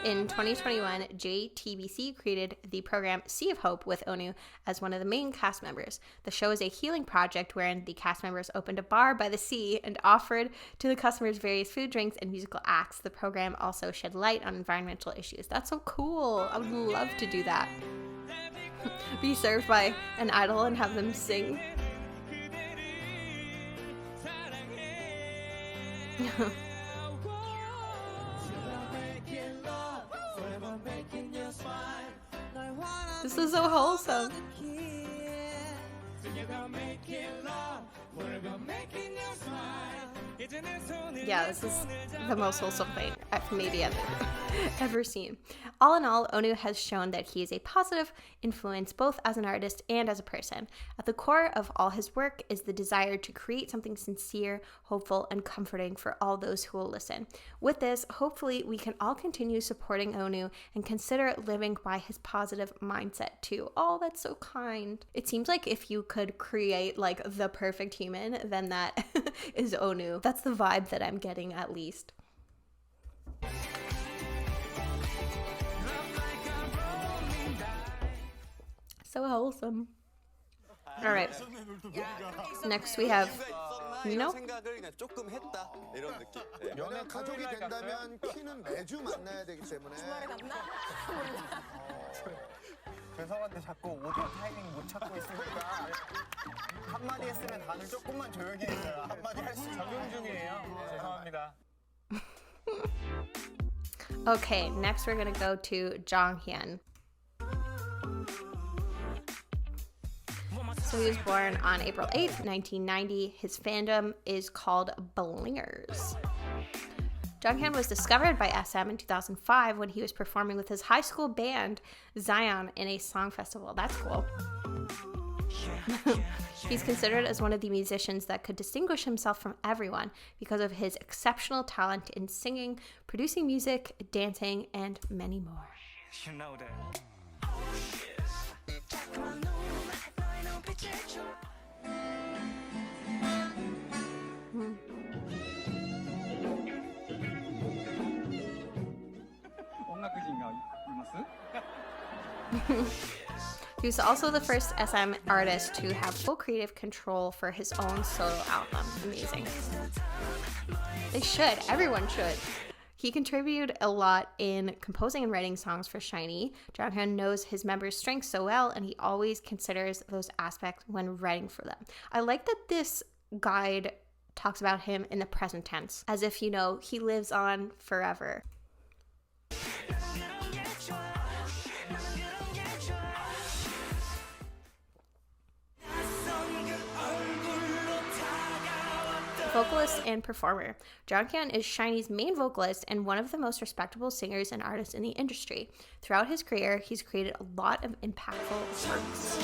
In 2021, JTBC created the program Sea of Hope with Onew as one of the main cast members. The show is a healing project wherein the cast members opened a bar by the sea and offered to the customers various food, drinks, and musical acts. The program also shed light on environmental issues. That's so cool. I would love to do that. Be served by an idol and have them sing. This is so wholesome. Yeah, this is the most wholesome thing I've maybe ever seen. All in all, Onew has shown that he is a positive influence both as an artist and as a person. At the core of all his work is the desire to create something sincere, hopeful, and comforting for all those who will listen. With this, hopefully we can all continue supporting Onew and consider living by his positive mindset too. Oh, that's so kind. It seems like if you could create like the perfect human, then that is Onew. That's the vibe that I'm getting, at least. So wholesome. All right. Next we have Mino. 연애 가족이 된다면 키는 매주 만나야 되기 때문에. 죄송한데 자꾸 오디오 타이밍 못 찾고 있으니까 한마디 했으면 다들 조금만 조용히 해줘요. 한마디 할 수 적용 중이에요. 죄송합니다. Okay, next we're gonna go to Jonghyun. So he was born on April 8th, 1990. His fandom is called Blingers. Jonghyun was discovered by SM in 2005 when he was performing with his high school band, Zion, in a song festival. That's cool. He's considered as one of the musicians that could distinguish himself from everyone because of his exceptional talent in singing, producing music, dancing, and many more. You know that. He was also the first SM artist to have full creative control for his own solo album. Amazing. They should. Everyone should. He contributed a lot in composing and writing songs for SHINee. Jonghyun knows his members' strengths so well, and he always considers those aspects when writing for them. I like that this guide talks about him in the present tense, as if, you know, he lives on forever. Vocalist and performer. Jonghyun is SHINee's main vocalist and one of the most respectable singers and artists in the industry. Throughout his career, he's created a lot of impactful works.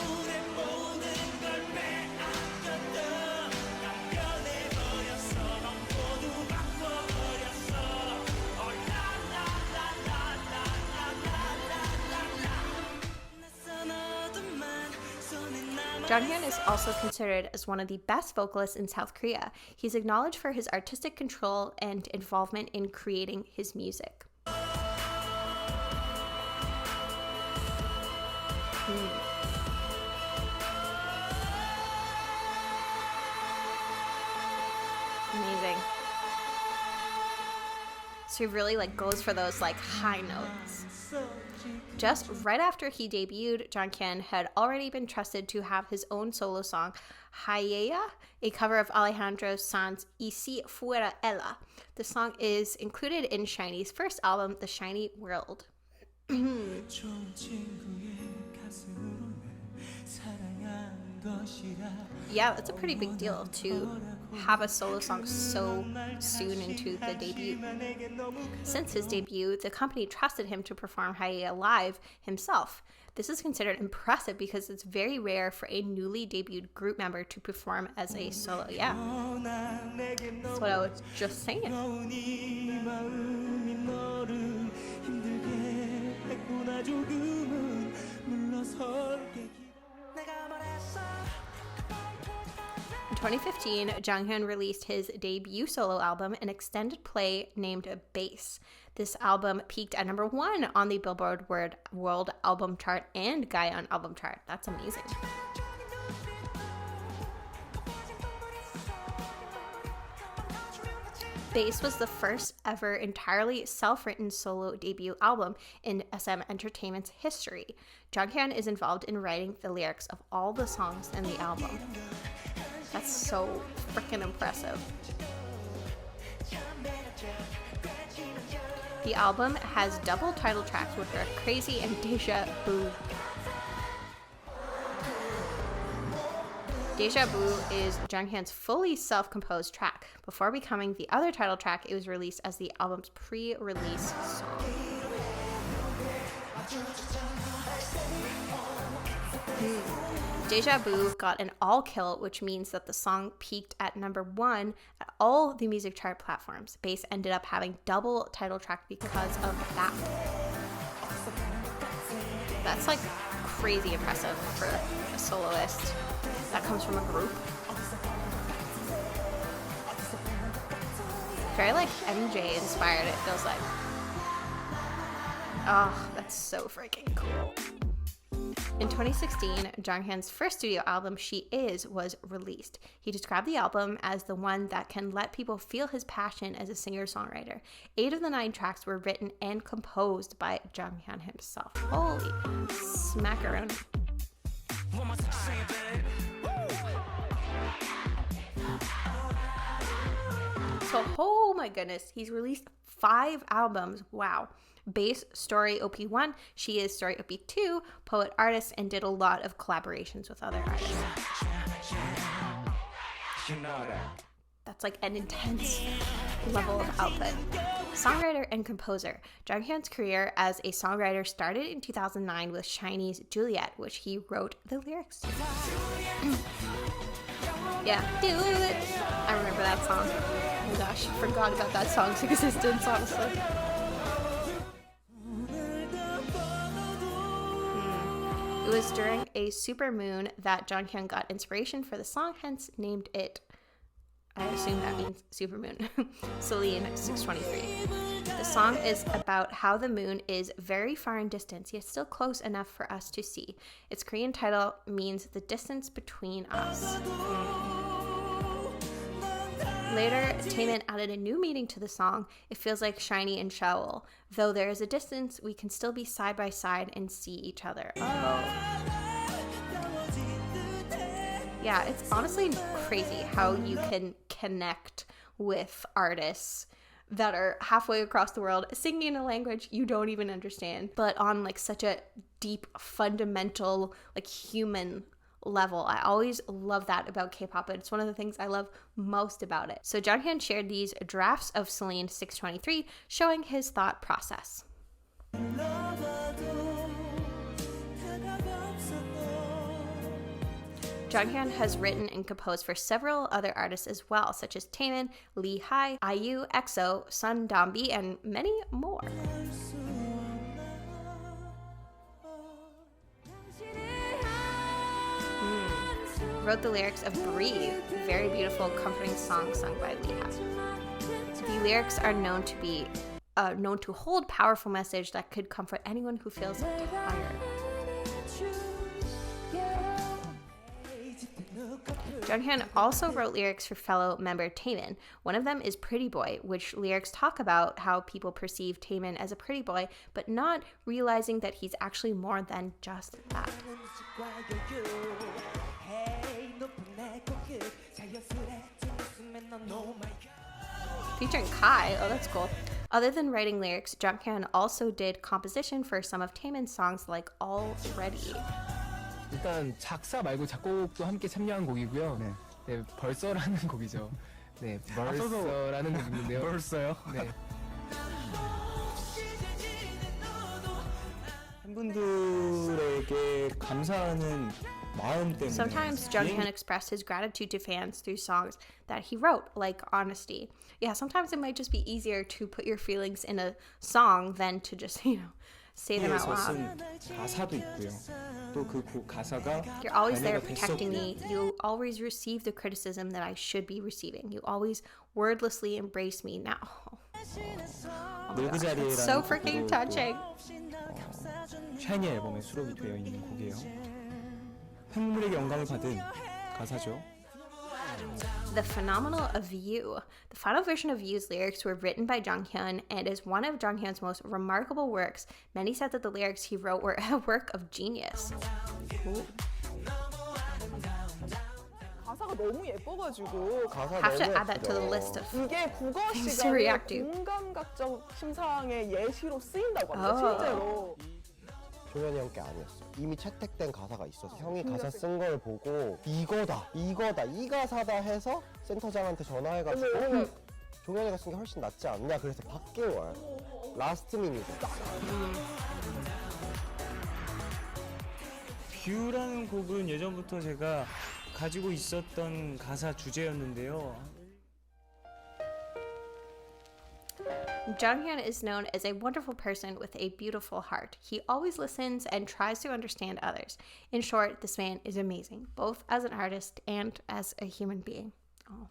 Jonghyun is also considered as one of the best vocalists in South Korea. He's acknowledged for his artistic control and involvement in creating his music. Amazing. So he really goes for those high notes. Just right after he debuted, Jonghyun had already been trusted to have his own solo song, Hayea, a cover of Alejandro Sanz's Y Si Fuera Ella. The song is included in SHINee's first album, The SHINee World. Yeah, that's a pretty big deal to have a solo song so soon into the debut. Since his debut, the company trusted him to perform Hayea live himself. This is considered impressive because it's very rare for a newly debuted group member to perform as a solo. Yeah, that's what I was just saying. In 2015, Jonghyun released his debut solo album, an extended play named Bass. This album peaked at #1 on the Billboard World Album Chart and Gaon Album Chart. That's amazing. Bass was the first ever entirely self-written solo debut album in SM Entertainment's history. Jonghyun is involved in writing the lyrics of all the songs in the album. That's so freaking impressive. The album has double title tracks which are Crazy and Deja Vu. Deja Vu is Jonghyun's fully self-composed track. Before becoming the other title track, it was released as the album's pre-release song. Deja Vu got an all kill, which means that the song peaked at #1 at all the music chart platforms. Bass ended up having double title track because of that. That's like crazy impressive for a soloist that comes from a group. Very like MJ inspired, it feels like. Oh, that's so freaking cool. In 2016, Jonghyun's first studio album, She Is, was released. He described the album as the one that can let people feel his passion as a singer-songwriter. 8 of the 9 tracks were written and composed by Jonghyun himself. Holy smackaroni. So, oh my goodness, he's released 5 albums. Wow. Bass, Story, OP1, She Is, Story, OP2, Poet, Artist, and did a lot of collaborations with other artists. That's like an intense level of output. Songwriter and composer. Jonghyun's career as a songwriter started in 2009 with SHINee's Juliet, which he wrote the lyrics to. Yeah, do it. I remember that song. Oh my gosh, I forgot about that song's existence, honestly. It was during a supermoon that Jonghyun got inspiration for the song, hence named it, I assume that means supermoon, Celine 623. The song is about how the moon is very far in distance, yet still close enough for us to see. Its Korean title means the distance between us. Later, Taemin added a new meaning to the song. It feels like SHINee and Shaol. Though there is a distance, we can still be side by side and see each other. Oh. Yeah, it's honestly crazy how you can connect with artists that are halfway across the world singing in a language you don't even understand, but on like such a deep, fundamental, like human level. I always love that about K-pop, and it's one of the things I love most about it. So Jonghyun shared these drafts of Celine 623, showing his thought process. Jonghyun has written and composed for several other artists as well, such as Taemin, Lee Hi, IU, EXO, Sun Dambi, and many more. Wrote the lyrics of Breathe, a very beautiful, comforting song sung by Lee Ha. The lyrics are known to hold powerful message that could comfort anyone who feels tired. Jonghyun also wrote lyrics for fellow member Taemin. One of them is Pretty Boy, which lyrics talk about how people perceive Taemin as a pretty boy, but not realizing that he's actually more than just that. Featuring Kai, oh that's cool. Other than writing lyrics, Jonghyun also did composition for some of Taemin's songs like Already. 일단 작사 말고 작곡도 함께 참여한 곡이고요. 네, 네 벌써라는 곡이죠. 네, 벌써라는 곡이 있는데요. 벌써요? 네. 팬분들에게 감사하는 마음 때문에. Sometimes Jonghyun expressed his gratitude to fans through songs that he wrote, like Honesty. Yeah, sometimes it might just be easier to put your feelings in a song than to just, say them out loud. 가사도 있고요. 또 그 가사가 You're always there protecting me. You always receive the criticism that I should be receiving. You always wordlessly embrace me now. Oh my gosh, it's so freaking touching. 샤이니 앨범에 수록이 되어 있는 곡이에요. 팬분들에게 영감을 받은 가사죠. The Phenomenal of You. The final version of You's lyrics were written by Jonghyun and is one of Jonghyun's most remarkable works. Many said that the lyrics he wrote were a work of genius. Ooh. 가사가 너무 예뻐가지고 Have to add that to the list of 이게 국어 things to react 시간에 to. 공감각적 심사의 예시로 쓰인다고 합니다. 실제로. 종현이 형 게 아니었어. 이미 채택된 가사가 있어서 형이 가사 쓴 걸 보고 이거다 이 가사다 해서 센터장한테 전화해가지고 종현이가 쓴 게 훨씬 낫지 않냐 그래서 바뀐 거야. 라스트 미닛. 뷰라는 곡은 예전부터 제가 가지고 있었던 가사 주제였는데요. Jonghyun is known as a wonderful person with a beautiful heart. He always listens and tries to understand others. In short, this man is amazing, both as an artist and as a human being. Oh.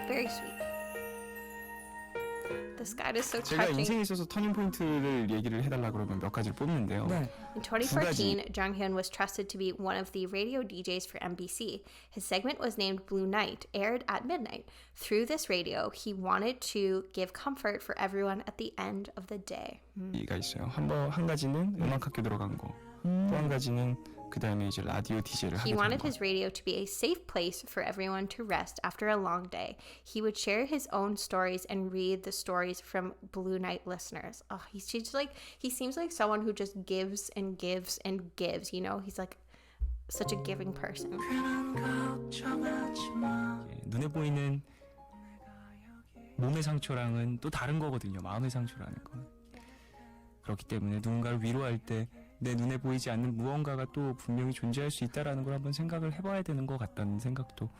Very sweet. This guy is so 제가 touching. 인생에 있어서 터닝 포인트를 얘기를 해달라 그러면 몇 가지를 뽑는데요. In 2014, Jonghyun was trusted to be one of the radio DJs for MBC. His segment was named Blue Night, aired at midnight. Through this radio, he wanted to give comfort for everyone at the end of the day. 가 있어요. 한 가지는 음악학교 들어간 거. 또 한 가지는 그다음에 이제 라디오 DJ를 하게 He 된 wanted 거. his radio to be a safe place for everyone to rest after a long day. He would share his own stories and read the stories from Blue Night listeners. Oh, he seems like someone who just gives and gives and gives, you know? He's like such a giving person. 눈에 보이는 몸의 상처랑은 또 다른 거거든요. 마음의 상처라는 건. 그렇기 때문에 누군가를 위로할 때 내 눈에 보이지 않는 무언가가 또 분명히 존재할 수 있다라는 걸 한번 생각을 해봐야 되는 것 같다는 생각도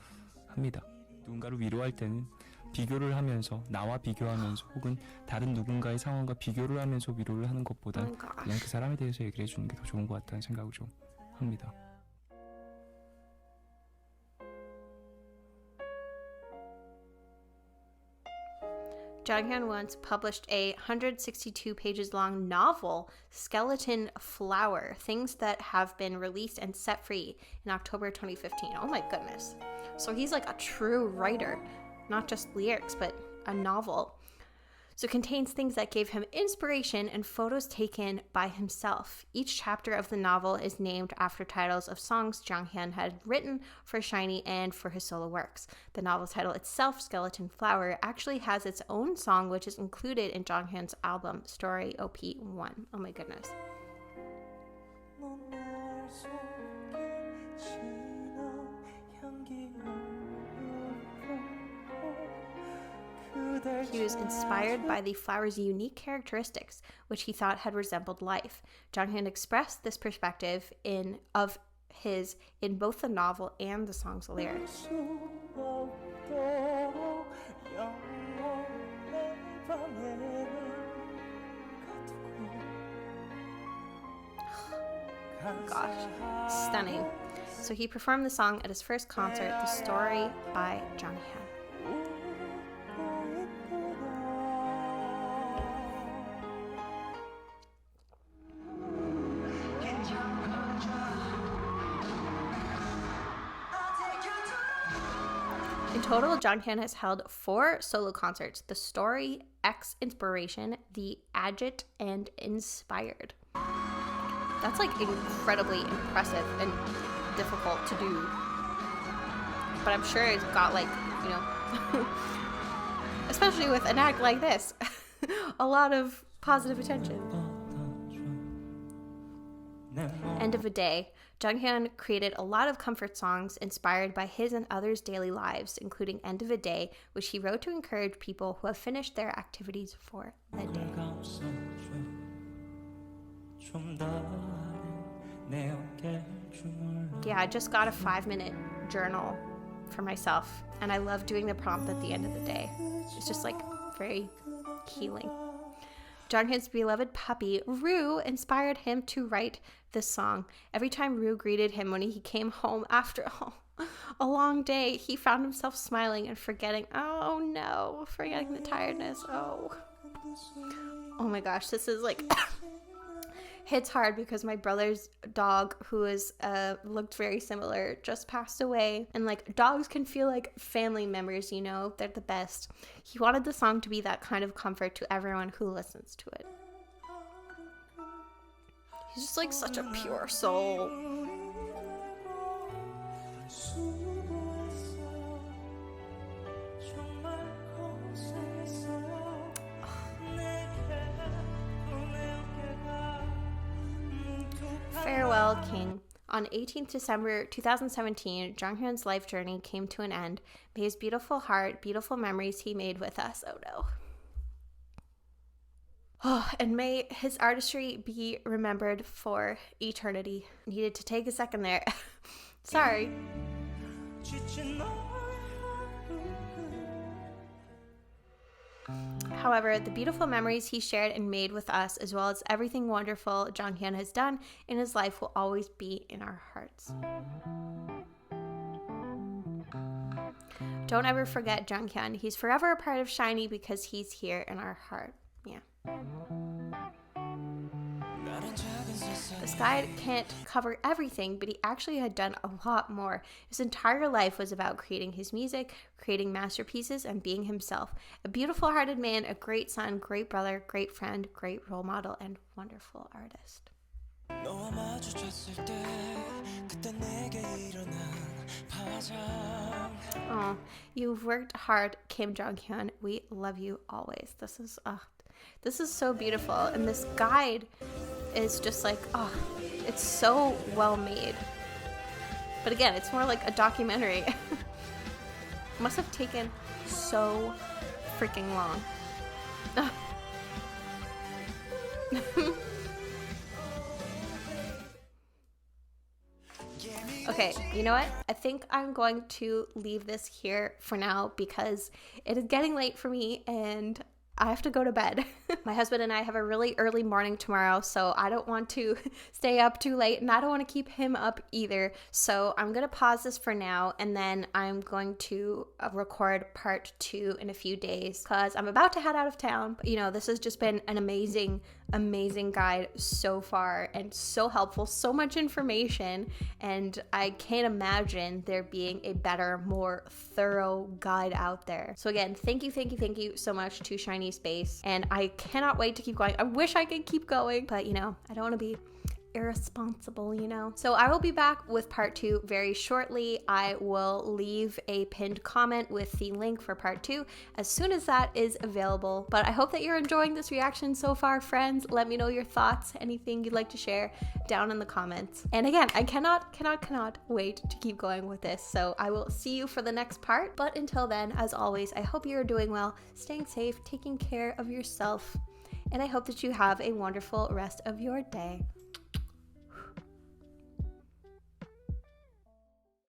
합니다. 누군가를 위로할 때는 비교를 하면서 나와 비교하면서 혹은 다른 누군가의 상황과 비교를 하면서 위로를 하는 것보다 그냥 그 사람에 대해서 얘기를 해주는 게 더 좋은 것 같다는 생각을 좀 합니다. Jonghyun once published a 162 pages long novel, Skeleton Flower, Things That Have Been Released and Set Free, in October 2015. Oh my goodness. So he's like a true writer, not just lyrics, but a novel. So it contains things that gave him inspiration and photos taken by himself. Each chapter of the novel is named after titles of songs Jonghyun had written for SHINee and for his solo works. The novel title itself, Skeleton Flower, actually has its own song, which is included in Jonghyun's album, Story OP1. Oh my goodness. He was inspired by the flower's unique characteristics, which he thought had resembled life. Jonghyun expressed this perspective in both the novel and the song's lyrics. Gosh, stunning. So he performed the song at his first concert, The Story by Jonghyun. In total, Jonghyun has held 4 solo concerts: The Story, X Inspiration, The Agit, and Inspired. That's like incredibly impressive and difficult to do. But I'm sure it's got like, you know, especially with an act like this, a lot of positive attention. End of a Day. Jonghyun created a lot of comfort songs inspired by his and others' daily lives, including End of a Day, which he wrote to encourage people who have finished their activities for the day. Yeah, I just got a 5-minute journal for myself, and I love doing the prompt at the end of the day. It's just like very healing. Jonghyun's beloved puppy, Rue, inspired him to write this song. Every time Rue greeted him when he came home after a long day, he found himself smiling and forgetting the tiredness. Oh my gosh, this is like hits hard because my brother's dog, who is looked very similar, just passed away. And like, dogs can feel like family members, you know, they're the best. He wanted the song to be that kind of comfort to everyone who listens to it. He's just like such a pure soul. called King. On 18th December 2017, Jonghyun's life journey came to an end. May his beautiful heart, beautiful memories he made with us. Oh no. Oh, and may his artistry be remembered for eternity. Needed to take a second there. Sorry. However, the beautiful memories he shared and made with us, as well as everything wonderful Jonghyun has done in his life, will always be in our hearts. Don't ever forget Jonghyun. He's forever a part of SHINee because he's here in our heart. Yeah. This guide can't cover everything, but he actually had done a lot more. His entire life was about creating his music, creating masterpieces, and being himself. A beautiful-hearted man, a great son, great brother, great friend, great role model, and wonderful artist. Oh, you've worked hard, Kim Jonghyun. We love you always. This is so beautiful, and this guide is just like, oh, it's so well made. But again, it's more like a documentary. It must have taken so freaking long. Okay, you know what? I think I'm going to leave this here for now because it is getting late for me and I have to go to bed. My husband and I have a really early morning tomorrow, so I don't want to stay up too late and I don't want to keep him up either. So I'm going to pause this for now and then I'm going to record part 2 in a few days because I'm about to head out of town. But, you know, this has just been an amazing guide so far and so helpful, so much information, and I can't imagine there being a better, more thorough guide out there. So again, thank you so much to SHINee Space, and I cannot wait to keep going. I wish I could keep going, but you know, I don't want to be irresponsible, you know. So I will be back with part 2 very shortly. I will leave a pinned comment with the link for part 2 as soon as that is available. But I hope that you're enjoying this reaction so far, friends. Let me know your thoughts, anything you'd like to share down in the comments. And again, I cannot wait to keep going with this. So I will see you for the next part. But until then, as always, I hope you're doing well, staying safe, taking care of yourself, and I hope that you have a wonderful rest of your day.